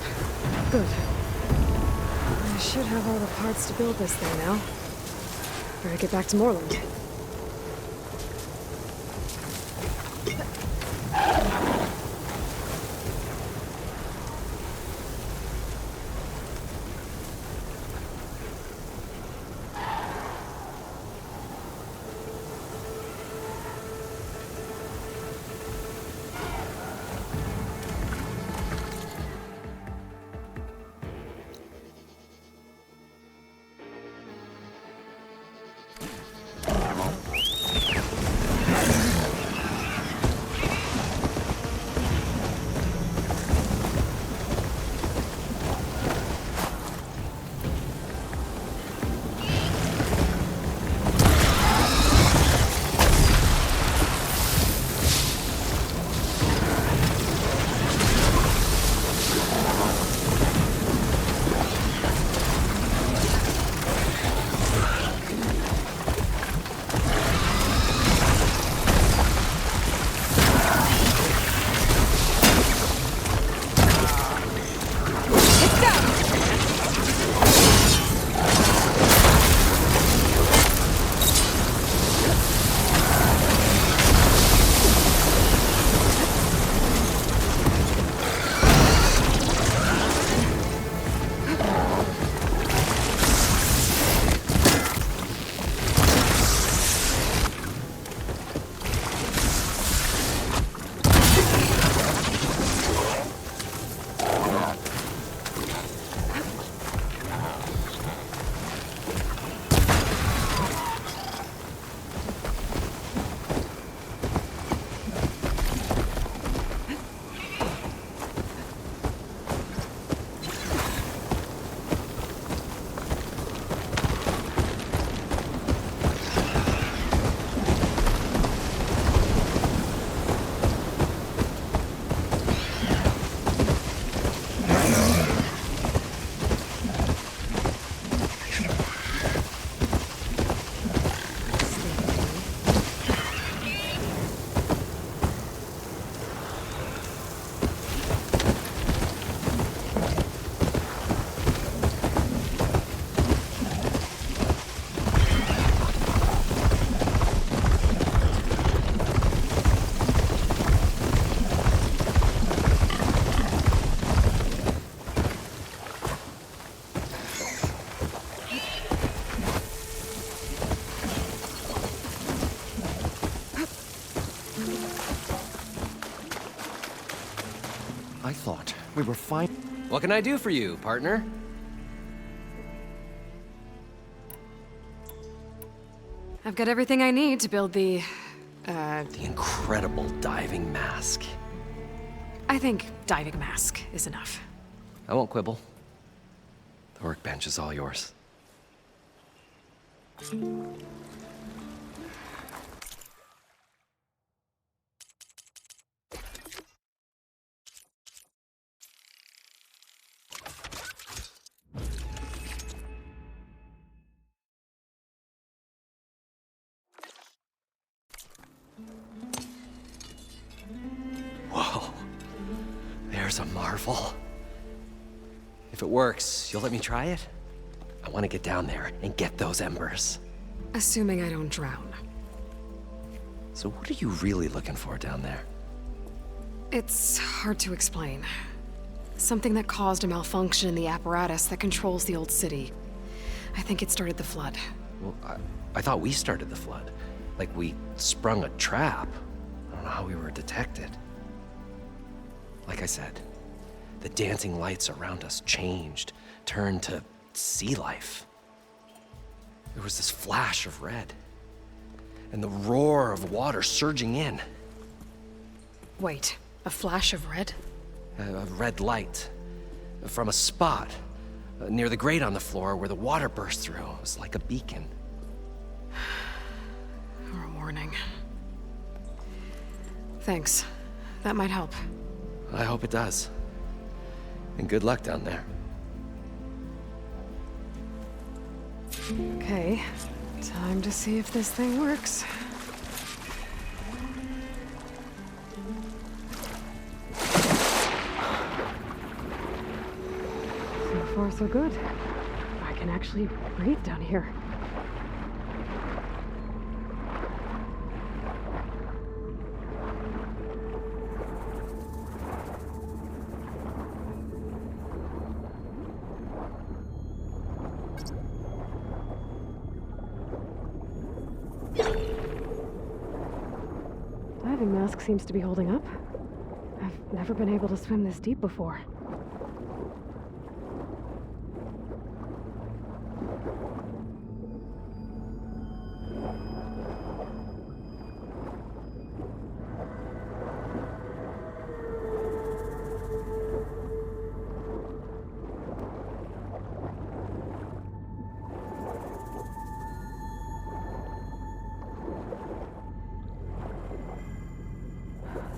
Good. I should have all the parts to build this thing now. Better get back to Moreland. I thought we were fine. What can I do for you, partner? I've got everything I need to build the incredible diving mask. I think diving mask is enough. I won't quibble. The workbench is all yours. Whoa. There's a marvel. If it works, you'll let me try it? I want to get down there and get those embers. Assuming I don't drown. So what are you really looking for down there? It's hard to explain. Something that caused a malfunction in the apparatus that controls the old city. I think it started the flood. Well, I thought we started the flood. Like we sprung a trap. I don't know how we were detected. Like I said, the dancing lights around us changed, turned to sea life. There was this flash of red, and the roar of water surging in. Wait, a flash of red? A red light from a spot near the grate on the floor where the water burst through. It was like a beacon. Or a warning. Thanks. That might help. I hope it does. And good luck down there. Okay, time to see if this thing works. far so good. I can actually breathe down here. Diving mask seems to be holding up. I've never been able to swim this deep before.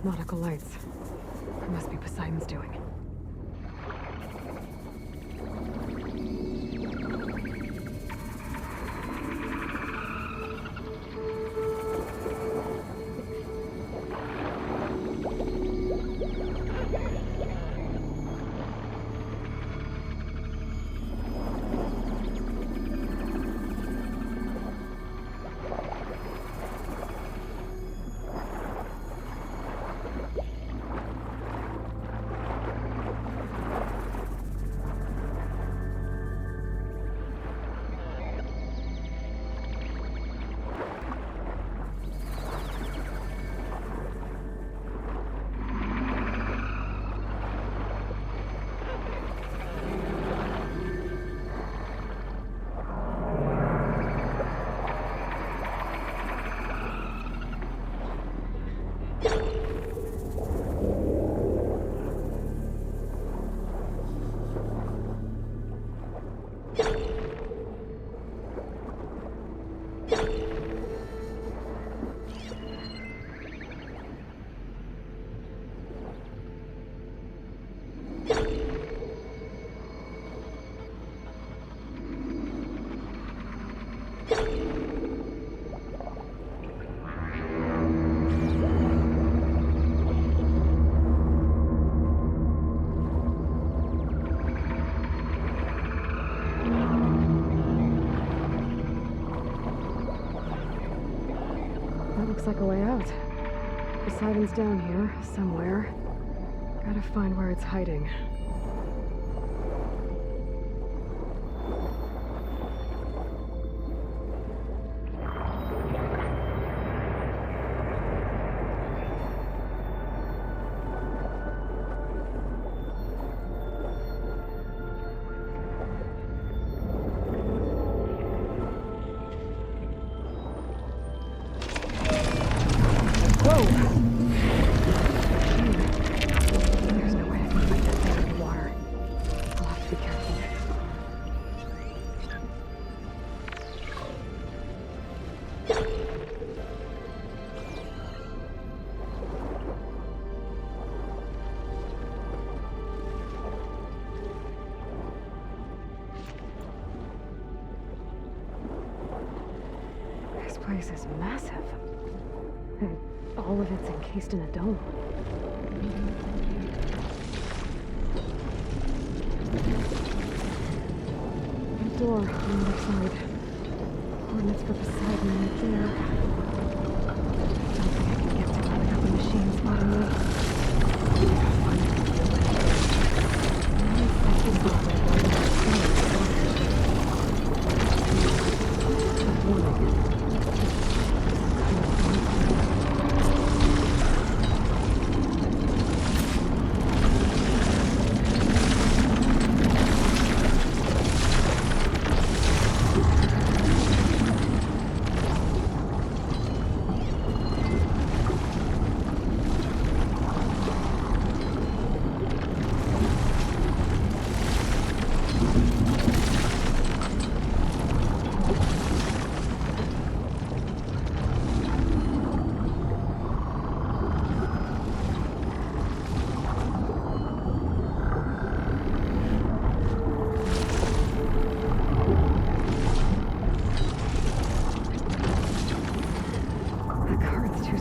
Nautical lights. It must be Poseidon's doing. Looks like a way out. Poseidon's down here, somewhere. Gotta find where it's hiding. There's no way I can fight that thing in the water. I'll have to be careful. This place is massive. And all of it's encased in a dome. A door on the other side. Coordinates for Poseidon right there. Don't think I can get to it without the machine spotting me.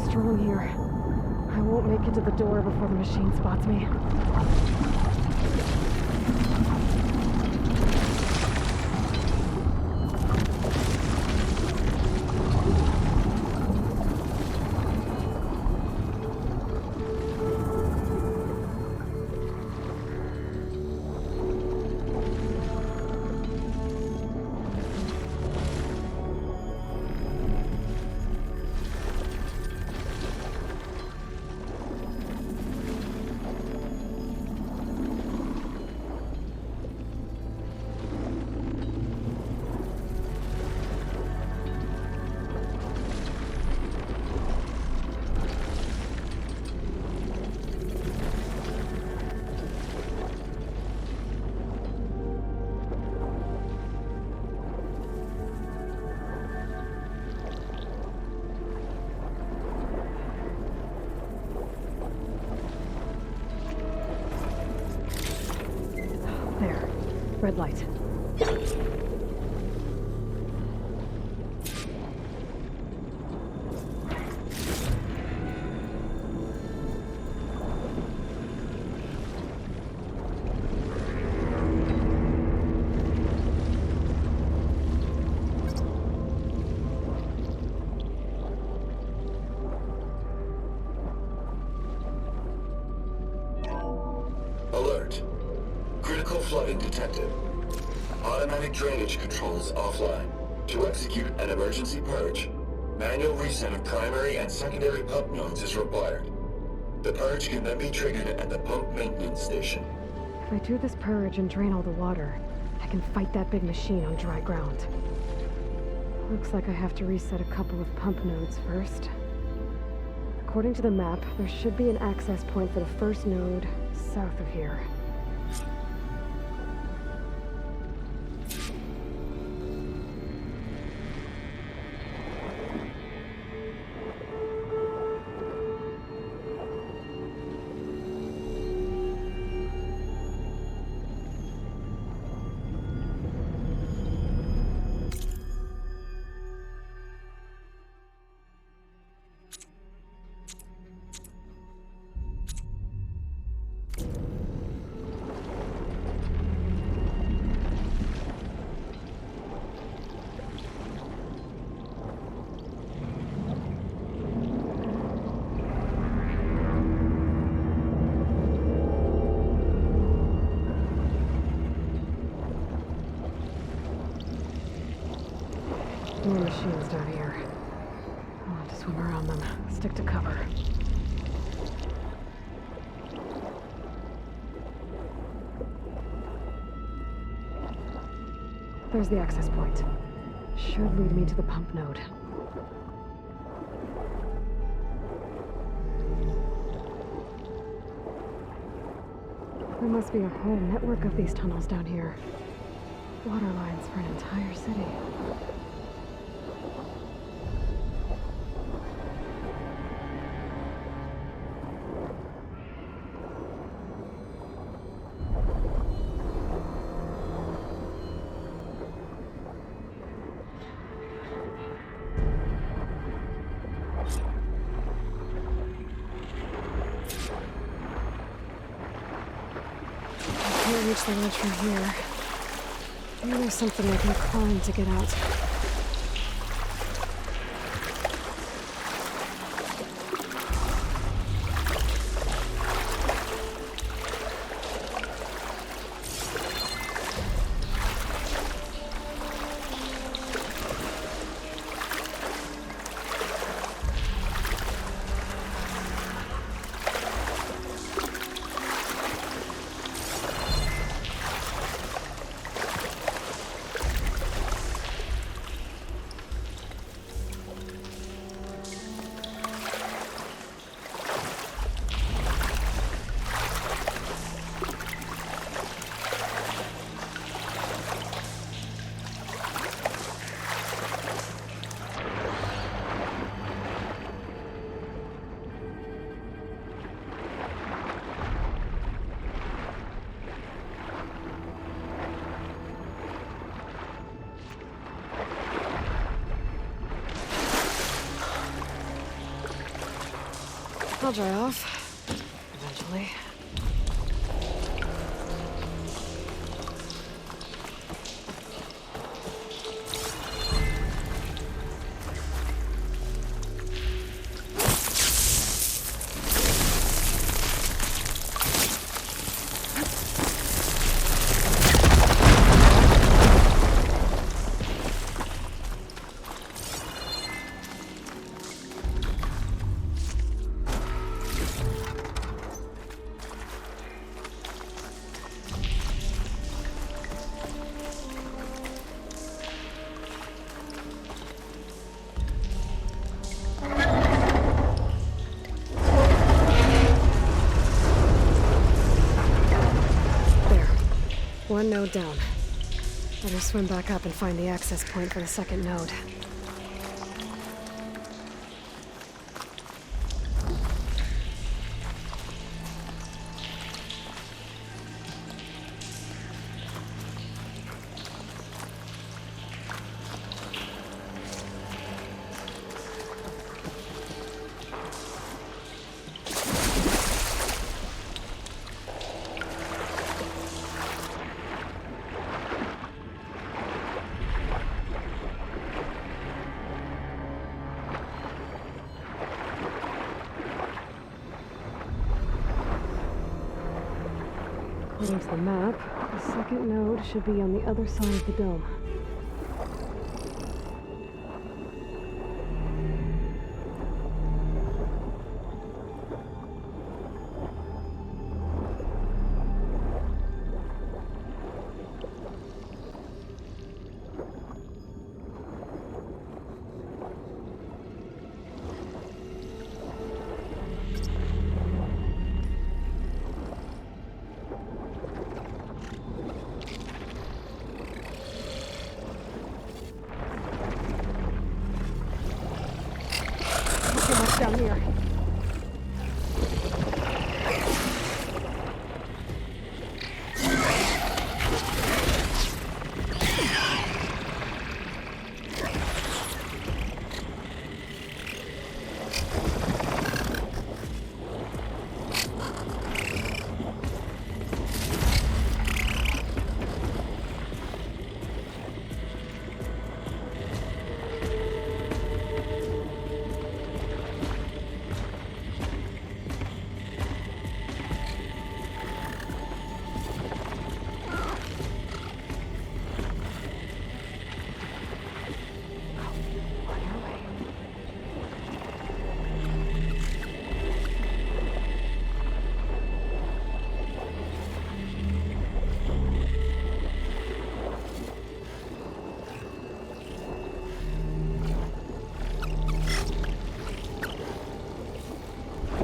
Strong here. I won't make it to the door before the machine spots me. Red light. Alert. Critical flooding detected. Automatic drainage controls offline. To execute an emergency purge, manual reset of primary and secondary pump nodes is required. The purge can then be triggered at the pump maintenance station. If I do this purge and drain all the water, I can fight that big machine on dry ground. Looks like I have to reset a couple of pump nodes first. According to the map, there should be an access point for the first node south of here. More machines down here. I'll have to swim around them. Stick to cover. There's the access point. Should lead me to the pump node. There must be a whole network of these tunnels down here. Water lines for an entire city. Can't reach the ledge from here. Maybe there's something I can climb to get out. I'll dry off. Eventually. One node down. Better swim back up and find the access point for the second node. According to the map, the second node should be on the other side of the dome. Down here.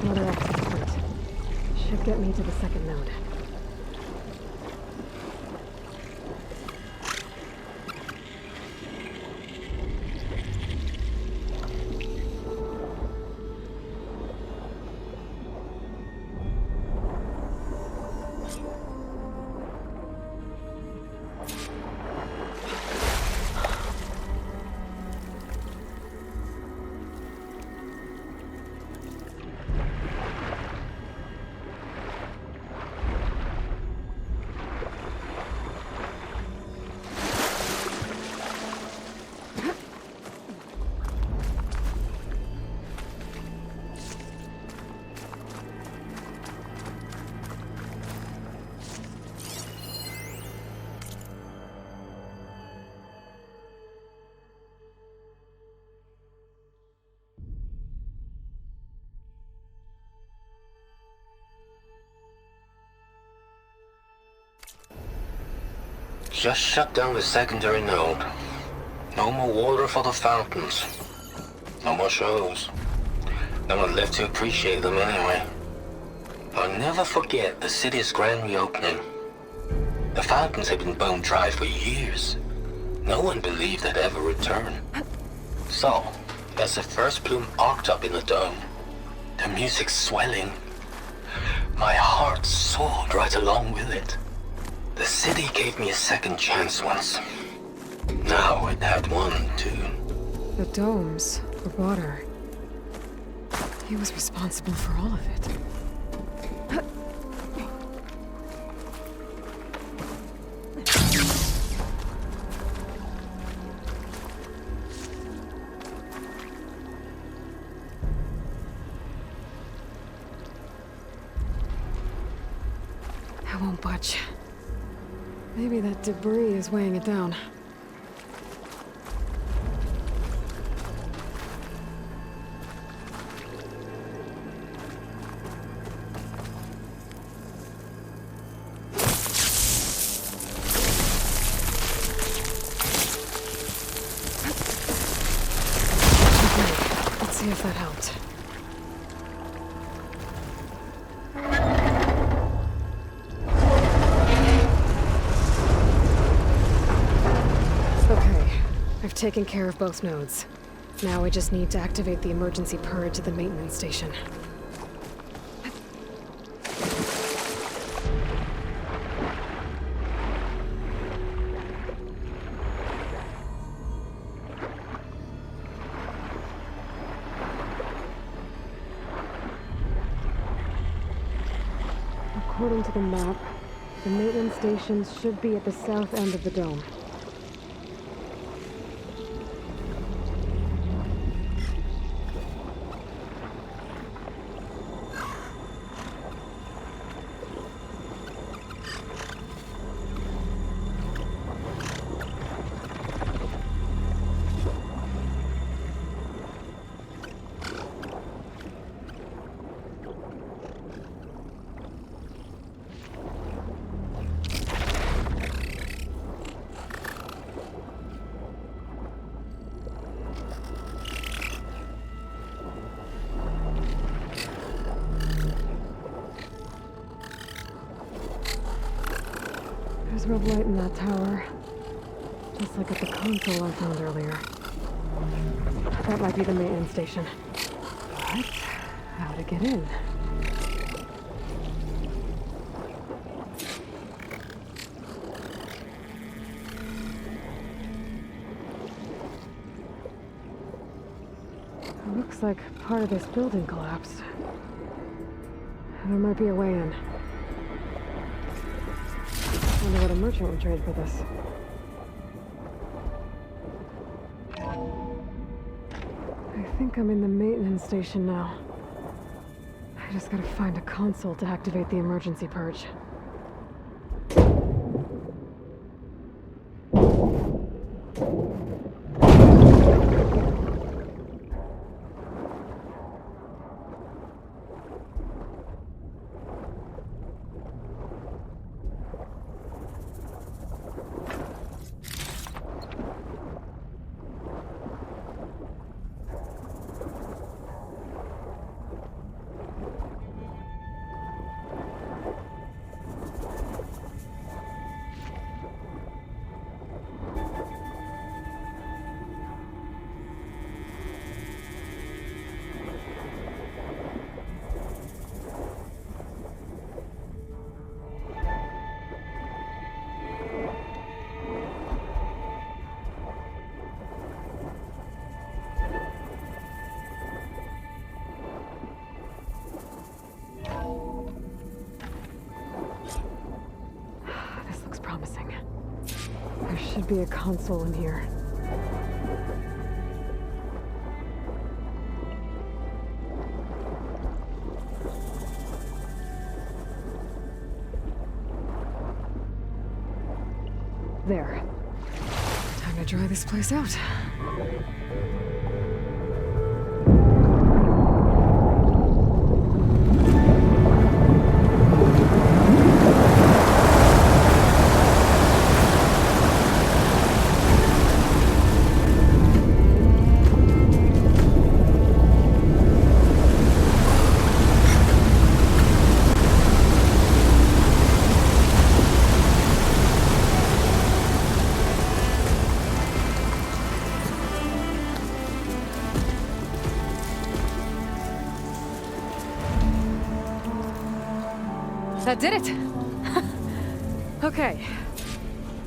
Another access point. Should get me to the second node. Just shut down the secondary node. No more water for the fountains. No more shows. No one left to appreciate them anyway. I'll never forget the city's grand reopening. The fountains had been bone dry for years. No one believed they'd ever return. So, as the first plume arced up in the dome, the music swelling, my heart soared right along with it. The city gave me a second chance once. Now it had one, too. The domes, the water. He was responsible for all of it. I won't budge. Maybe that debris is weighing it down. Let's see if that helped. I've taken care of both nodes. Now I just need to activate the emergency purge at the maintenance station. According to the map, the maintenance stations should be at the south end of the dome. sliver of light in that tower. Just like at the console I found earlier. That might be the maintenance station. But how to get in? It looks like part of this building collapsed. There might be a way in. Wonder what a merchant would trade for this. I think I'm in the maintenance station now. I just gotta find a console to activate the emergency purge. There should be a console in here. There. Time to dry this place out. That did it! Okay.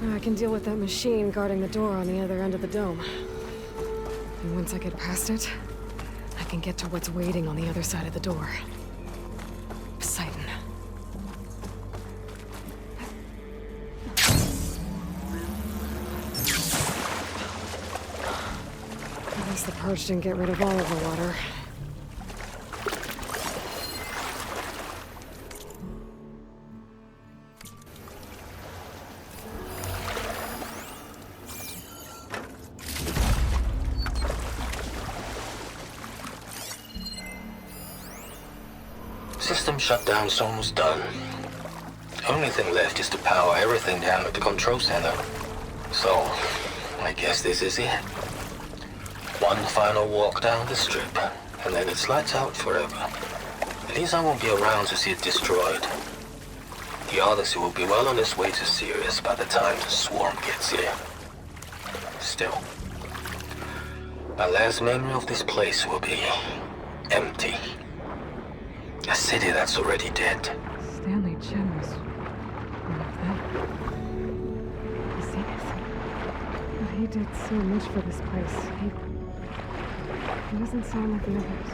Now I can deal with that machine guarding the door on the other end of the dome. And once I get past it, I can get to what's waiting on the other side of the door. Poseidon. At least the purge didn't get rid of all of the water. System shutdown's almost done. The only thing left is to power everything down at the control center. So, I guess this is it. One final walk down the strip, and then it's lights out forever. At least I won't be around to see it destroyed. The Odyssey will be well on its way to Sirius by the time the swarm gets here. Still, my last memory of this place will be empty. A city that's already dead. Stanley Chen was one of them. The Zenith. But he did so much for this place. He doesn't sound like the others.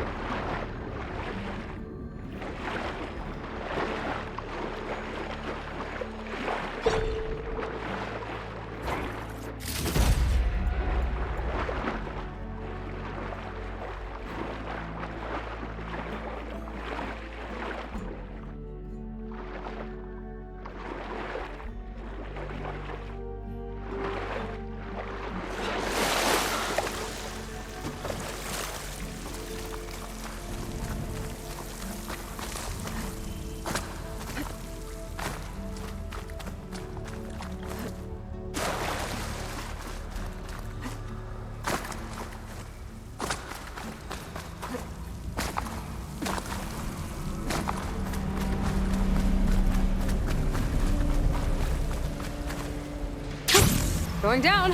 Going down.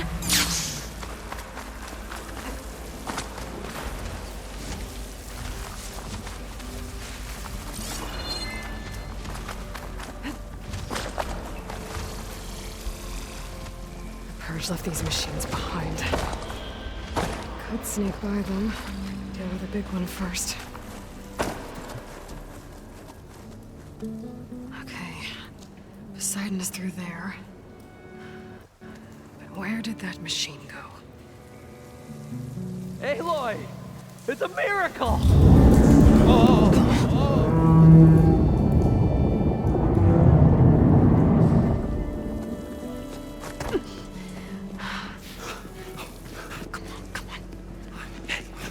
Purge left these machines behind. Could sneak by them. Deal with the big one first. Okay. Poseidon is through there. But where did that machine go? Aloy! It's a miracle!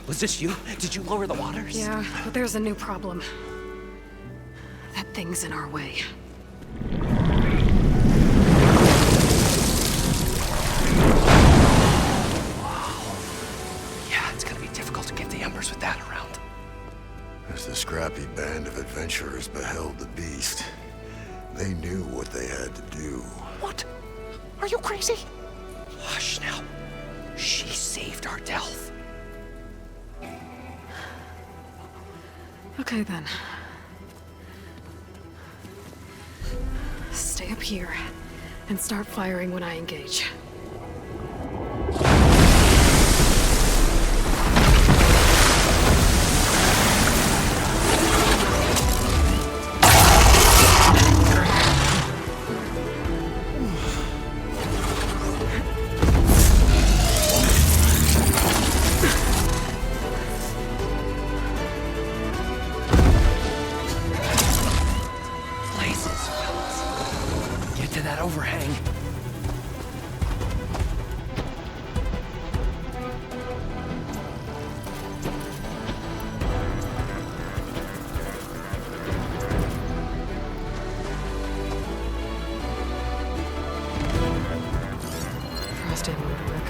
Was this you? Did you lower the waters? Yeah, but there's a new problem. That thing's in our way. Yeah, it's gonna be difficult to get the embers with that around. As the scrappy band of adventurers beheld the beast, they knew what they had to do. What? Are you crazy? Hush now. She saved our Delph. Okay then. Stay up here and start firing when I engage. Overhang. Frost ammo would work.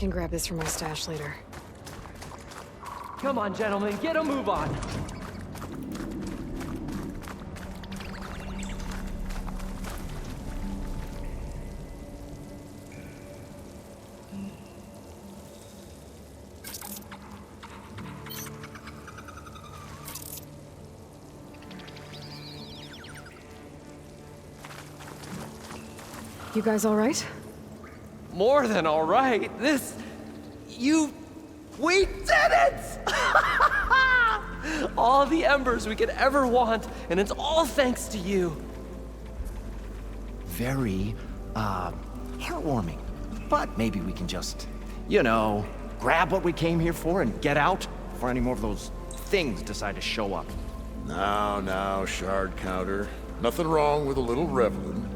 can grab this from my stash later. Come on, gentlemen, get a move on! You guys all right? More than all right. We did it! All the embers we could ever want, and it's all thanks to you. Very, heartwarming. But maybe we can just, grab what we came here for and get out before any more of those things decide to show up. Now, shard counter. Nothing wrong with a little reveling.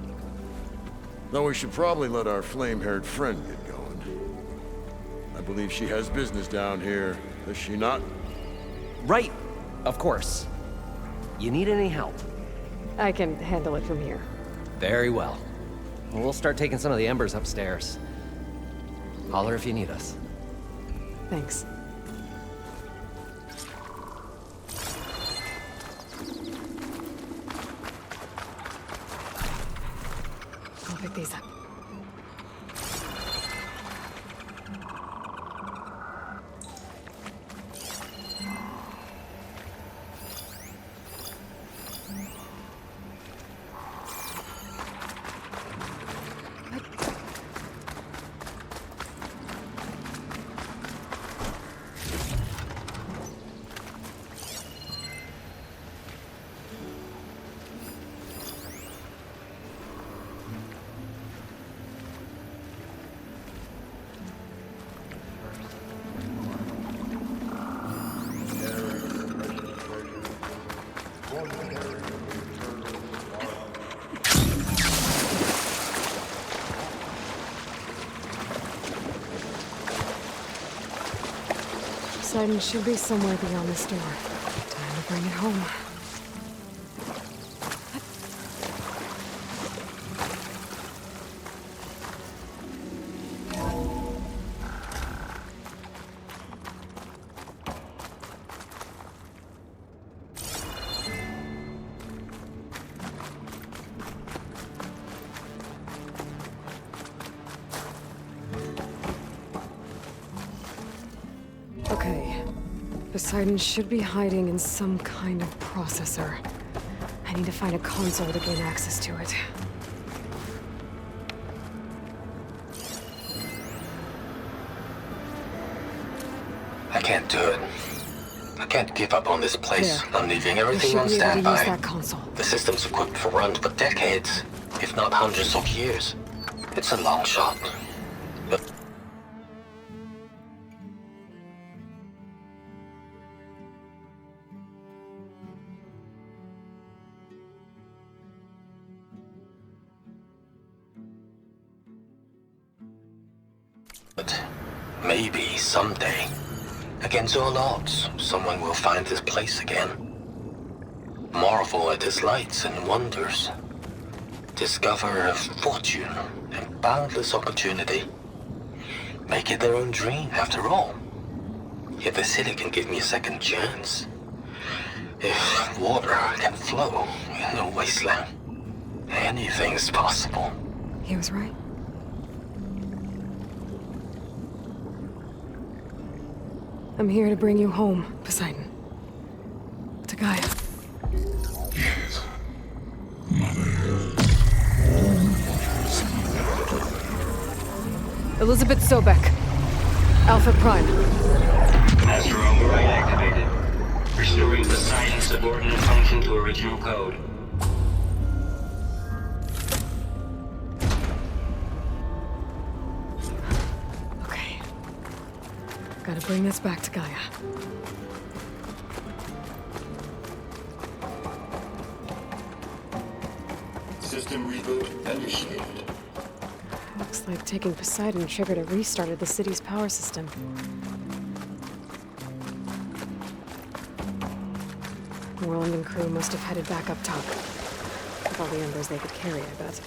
Though we should probably let our flame-haired friend get going. I believe she has business down here, does she not? Right, of course. You need any help? I can handle it from here. Very well. We'll start taking some of the embers upstairs. Holler if you need us. Thanks. I'll pick these up. Poseidon should be somewhere beyond this door. Time to bring it home. Okay. Poseidon should be hiding in some kind of processor. I need to find a console to gain access to it. I can't do it. I can't give up on this place. There. I'm leaving I everything should on be able to use standby. that console. The system's equipped for runs for decades, if not hundreds of years. It's a long shot. But maybe someday, against all odds, someone will find this place again. Marvel at its lights and wonders. Discover a fortune and boundless opportunity. Make it their own dream, after all. If the city can give me a second chance. If water can flow in a wasteland, anything's possible. He was right. I'm here to bring you home, Poseidon. To Gaia. Yes. Mother. Elizabeth Sobek. Alpha Prime. Master override activated. Restoring Poseidon's subordinate function to original code. Okay. Gotta bring this back to Gaia. System reboot initiated. Looks like taking Poseidon triggered a restart of the city's power system. Moreland and crew must have headed back up top. With all the embers they could carry, I bet.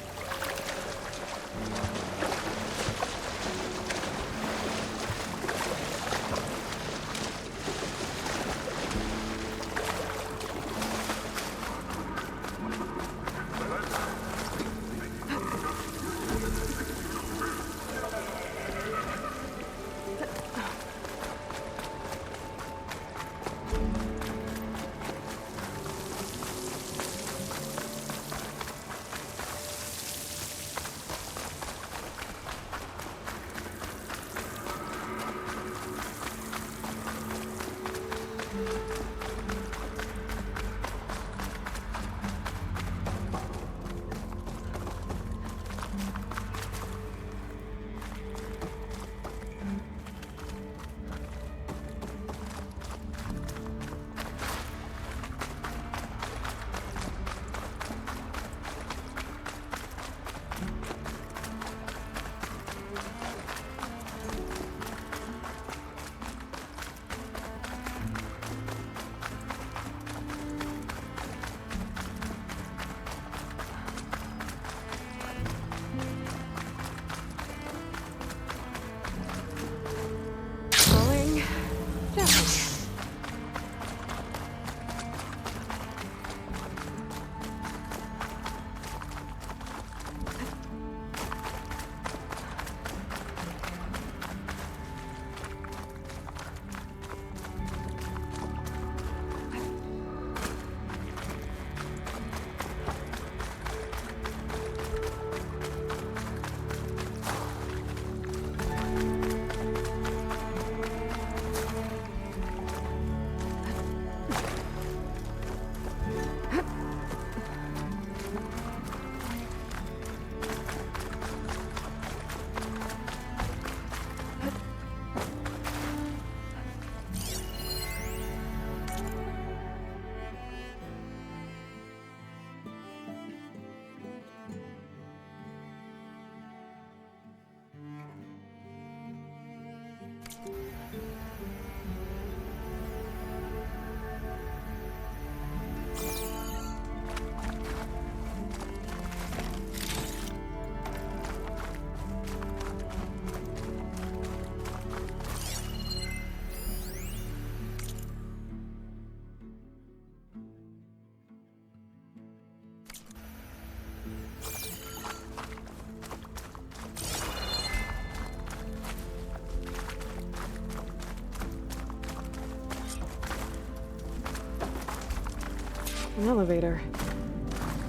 An elevator.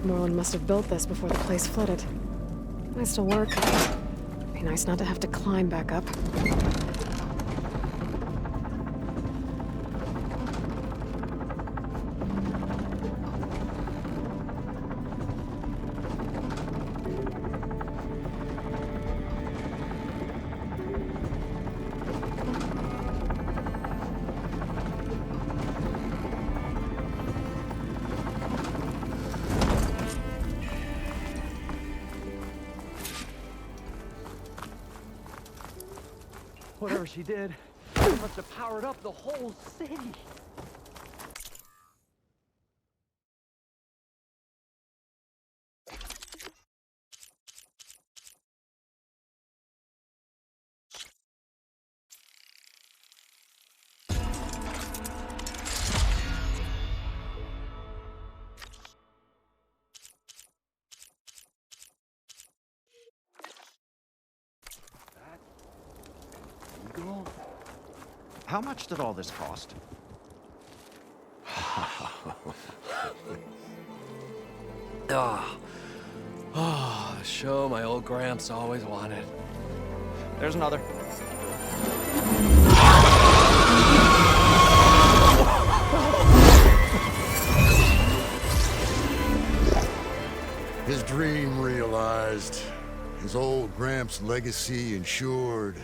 Moreland must have built this before the place flooded. Might still work. Be nice not to have to climb back up. Whatever she did, she must have powered up the whole city. How much did all this cost? The show my old Gramps always wanted. There's another. His dream realized. His old Gramps' legacy ensured.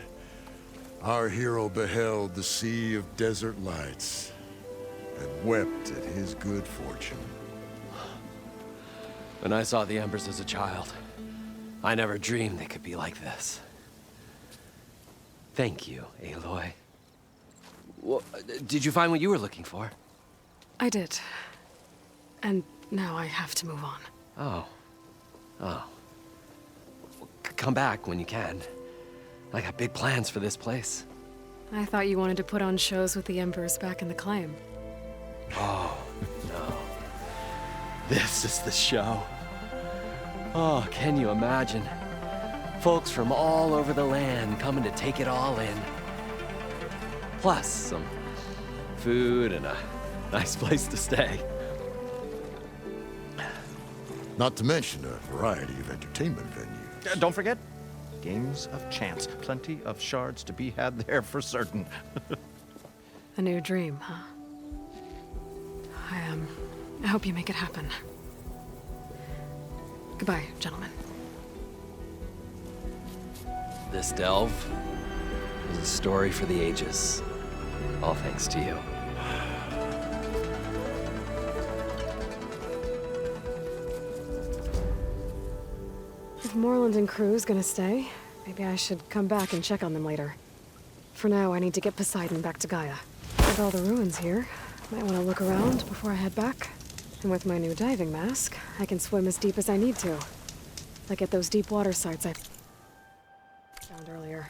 Our hero beheld the sea of desert lights and wept at his good fortune. When I saw the embers as a child, I never dreamed they could be like this. Thank you, Aloy. Well, did you find what you were looking for? I did. And now I have to move on. Oh. Come back when you can. I got big plans for this place. I thought you wanted to put on shows with the Embers back in the claim. Oh, no. This is the show. Oh, can you imagine? Folks from all over the land coming to take it all in. Plus some food and a nice place to stay. Not to mention a variety of entertainment venues. Don't forget, games of chance. Plenty of shards to be had there for certain. A new dream, huh? I hope you make it happen. Goodbye, gentlemen. This delve is a story for the ages. All thanks to you. If Moreland and crew's gonna stay, maybe I should come back and check on them later. For now, I need to get Poseidon back to Gaia. With all the ruins here, might want to look around before I head back. And with my new diving mask, I can swim as deep as I need to. Like at those deep water sites I found earlier.